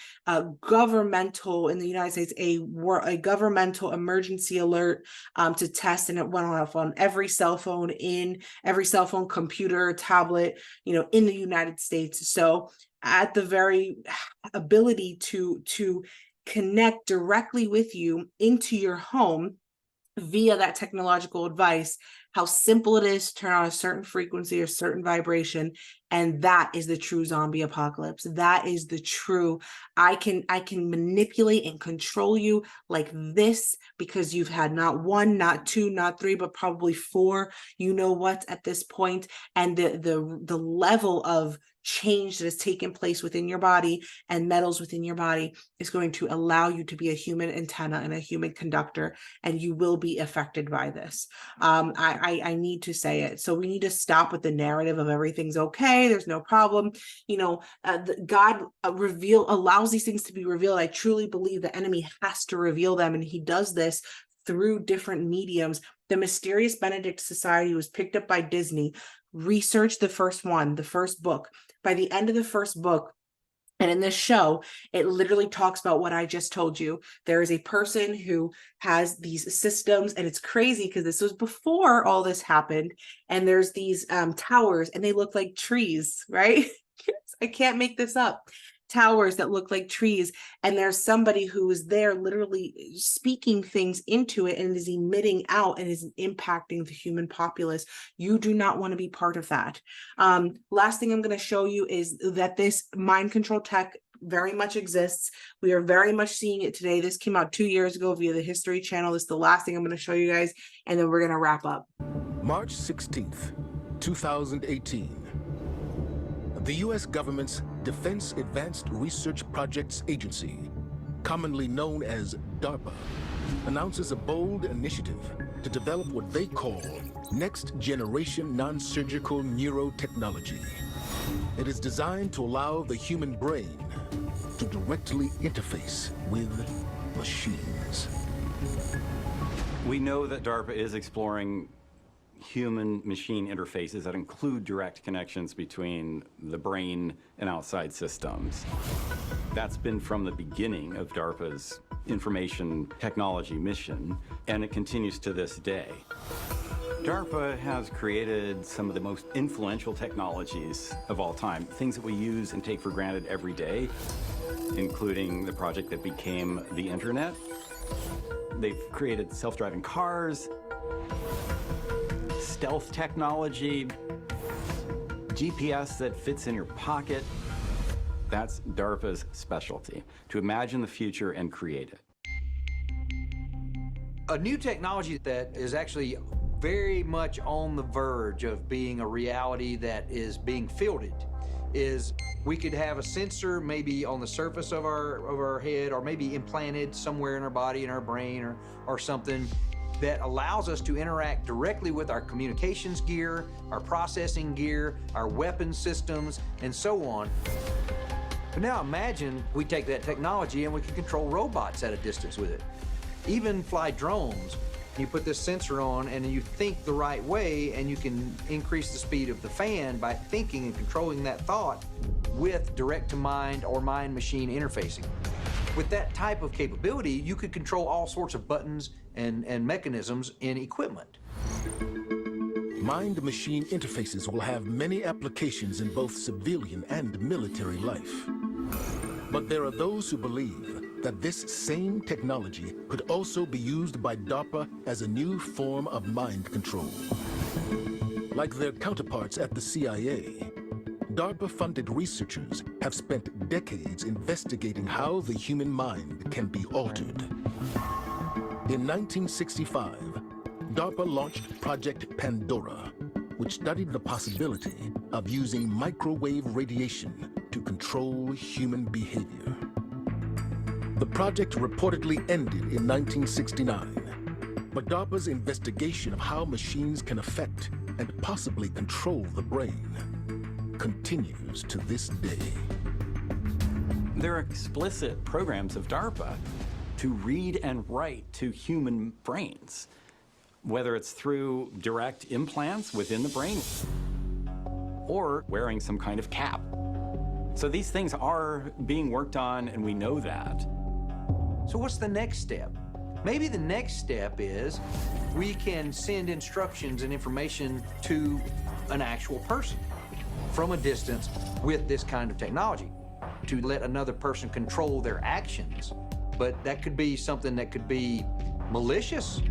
governmental, in the United States, a governmental emergency alert to test, and it went off on every cell phone, computer, tablet, in the United States. So at the very ability to connect directly with you into your home via that technological advice, how simple it is to turn on a certain frequency or certain vibration. And that is the true zombie apocalypse. That is the true, I can manipulate and control you like this, because you've had not one, not two, not three, but probably four, what, at this point. And the level of change that has taken place within your body and metals within your body is going to allow you to be a human antenna and a human conductor, and you will be affected by this. I need to say it. So we need to stop with the narrative of everything's okay, there's no problem. God allows these things to be revealed. I truly believe the enemy has to reveal them, and he does this through different mediums. The Mysterious Benedict Society was picked up by Disney. Research the first book. By the end of the first book, and in this show, it literally talks about what I just told you. There is a person who has these systems, and it's crazy because this was before all this happened. And there's these towers, and they look like trees, right? I can't make this up. Towers that look like trees, and there's somebody who is there literally speaking things into it and is emitting out and is impacting the human populace. You do not want to be part of that. Last thing I'm going to show you is that this mind control tech very much exists. We are very much seeing it today. This came out 2 years ago via the History Channel. This is the last thing I'm going to show you guys, and then we're going to wrap up. March 16th, 2018. The U.S. government's Defense Advanced Research Projects Agency, commonly known as DARPA, announces a bold initiative to develop what they call next-generation non-surgical neurotechnology. It is designed to allow the human brain to directly interface with machines. We know that DARPA is exploring human-machine interfaces that include direct connections between the brain and outside systems. That's been from the beginning of DARPA's information technology mission, and it continues to this day. DARPA has created some of the most influential technologies of all time, things that we use and take for granted every day, including the project that became the internet. They've created self-driving cars, stealth technology, GPS that fits in your pocket. That's DARPA's specialty, to imagine the future and create it. A new technology that is actually very much on the verge of being a reality that is being fielded is we could have a sensor maybe on the surface of our head, or maybe implanted somewhere in our body, in our brain, or something that allows us to interact directly with our communications gear, our processing gear, our weapon systems, and so on. But now imagine we take that technology and we can control robots at a distance with it. Even fly drones. You put this sensor on and you think the right way, and you can increase the speed of the fan by thinking and controlling that thought with direct-to-mind or mind-machine interfacing. With that type of capability, you could control all sorts of buttons and mechanisms in equipment. Mind-machine interfaces will have many applications in both civilian and military life. But there are those who believe that this same technology could also be used by DARPA as a new form of mind control. Like their counterparts at the CIA, DARPA-funded researchers have spent decades investigating how the human mind can be altered. In 1965, DARPA launched Project Pandora, which studied the possibility of using microwave radiation to control human behavior. The project reportedly ended in 1969, but DARPA's investigation of how machines can affect and possibly control the brain continues to this day. There are explicit programs of DARPA to read and write to human brains, whether it's through direct implants within the brain or wearing some kind of cap. So these things are being worked on, and we know that. So what's the next step? Maybe the next step is we can send instructions and information to an actual person from a distance with this kind of technology to let another person control their actions. But that could be something that could be malicious.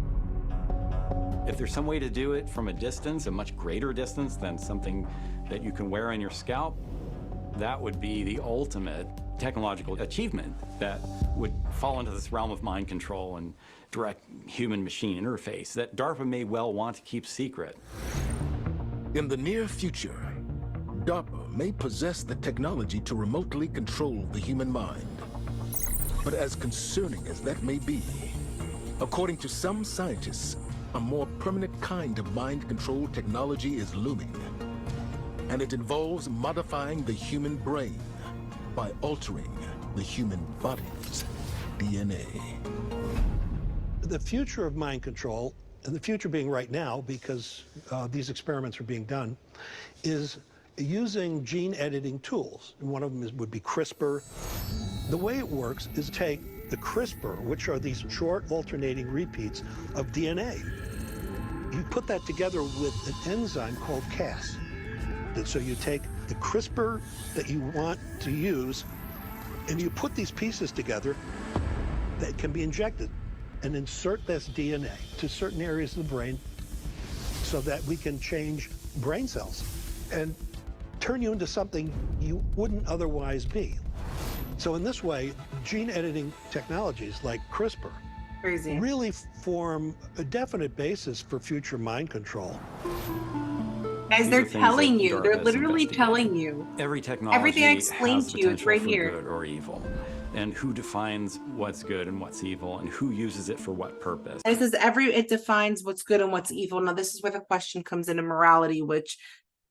If there's some way to do it from a distance, a much greater distance than something that you can wear on your scalp, that would be the ultimate technological achievement that would fall into this realm of mind control and direct human-machine interface that DARPA may well want to keep secret. In the near future, DARPA may possess the technology to remotely control the human mind. But as concerning as that may be, according to some scientists, a more permanent kind of mind control technology is looming. And it involves modifying the human brain by altering the human body's DNA. The future of mind control, and the future being right now because these experiments are being done, is using gene editing tools. And one of them would be CRISPR. The way it works is take the CRISPR, which are these short alternating repeats of DNA. You put that together with an enzyme called Cas. And so you take the CRISPR that you want to use, and you put these pieces together that can be injected and insert this DNA to certain areas of the brain so that we can change brain cells and turn you into something you wouldn't otherwise be. So in this way, gene editing technologies like CRISPR really form a definite basis for future mind control. Guys, they're telling you, they're literally telling you. Every technology everything I explained has to you, it's right potential for here. good or evil. And who defines what's good and what's evil, and who uses it for what purpose. This is it defines what's good and what's evil. Now, this is where the question comes into morality, which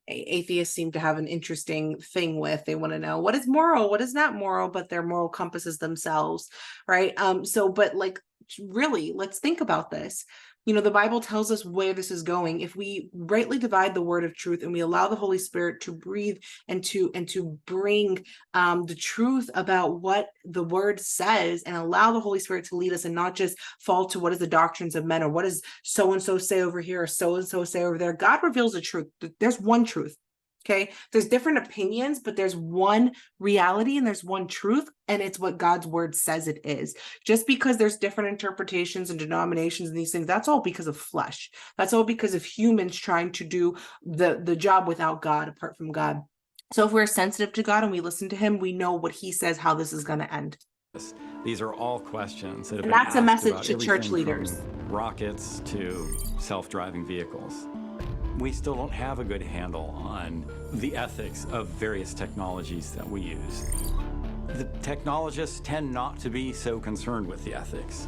atheists seem to have an interesting thing with. They want to know what is moral, what is not moral, but their moral compasses themselves, right? But like, really, let's think about this. You know, the Bible tells us where this is going. If we rightly divide the word of truth and we allow the Holy Spirit to breathe and to bring the truth about what the word says, and allow the Holy Spirit to lead us and not just fall to what is the doctrines of men or what does so-and-so say over here or so-and-so say over there. God reveals the truth. There's one truth. Okay, there's different opinions, but there's one reality and there's one truth, and it's what God's word says it is. Just because there's different interpretations and denominations and these things, that's all because of flesh. That's all because of humans trying to do the job without God, apart from God. So if we're sensitive to God and we listen to him, we know what he says, how this is going to end. These are all questions that have And been that's a asked message about to church everything leaders. from rockets to self-driving vehicles. We still don't have a good handle on the ethics of various technologies that we use. The technologists tend not to be so concerned with the ethics.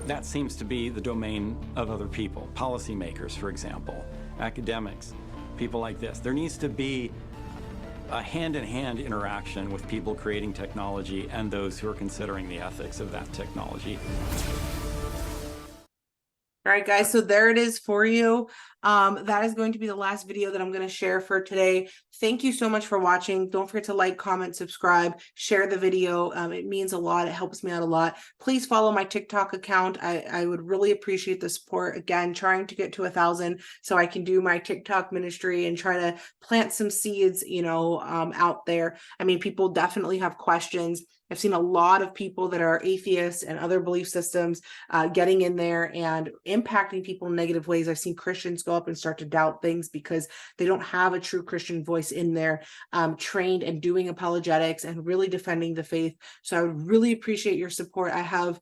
That seems to be the domain of other people, policymakers, for example, academics, people like this. There needs to be a hand-in-hand interaction with people creating technology and those who are considering the ethics of that technology. All right, guys, so there it is for you. That is going to be the last video that I'm going to share for today. Thank you so much for watching. Don't forget to like, comment, subscribe, share the video. It means a lot. It helps me out a lot. Please follow my TikTok account. I would really appreciate the support. Again, trying to get to 1,000 so I can do my TikTok ministry and try to plant some seeds, out there. I mean, people definitely have questions. I've seen a lot of people that are atheists and other belief systems getting in there and impacting people in negative ways. I've seen Christians go up and start to doubt things because they don't have a true Christian voice in there, trained and doing apologetics and really defending the faith. So I would really appreciate your support. I have,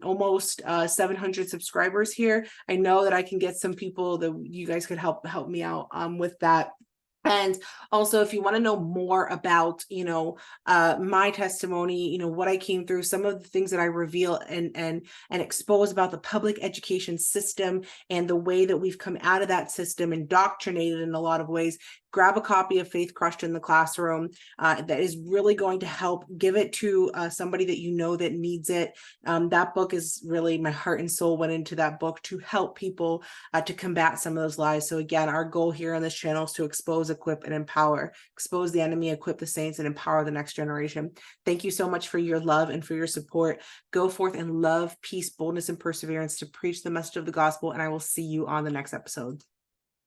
almost 700 subscribers here. I know that I can get some people that you guys could help me out with that. And also, if you want to know more about, my testimony, what I came through, some of the things that I reveal and expose about the public education system and the way that we've come out of that system, indoctrinated in a lot of ways, grab a copy of Faith Crushed in the Classroom. That is really going to help. Give it to somebody that you know that needs it. That book is really, my heart and soul went into that book to help people to combat some of those lies. So again, our goal here on this channel is to expose, equip, and empower. Expose the enemy, equip the saints, and empower the next generation. Thank you so much for your love and for your support. Go forth and love, peace, boldness, and perseverance to preach the message of the gospel, and I will see you on the next episode.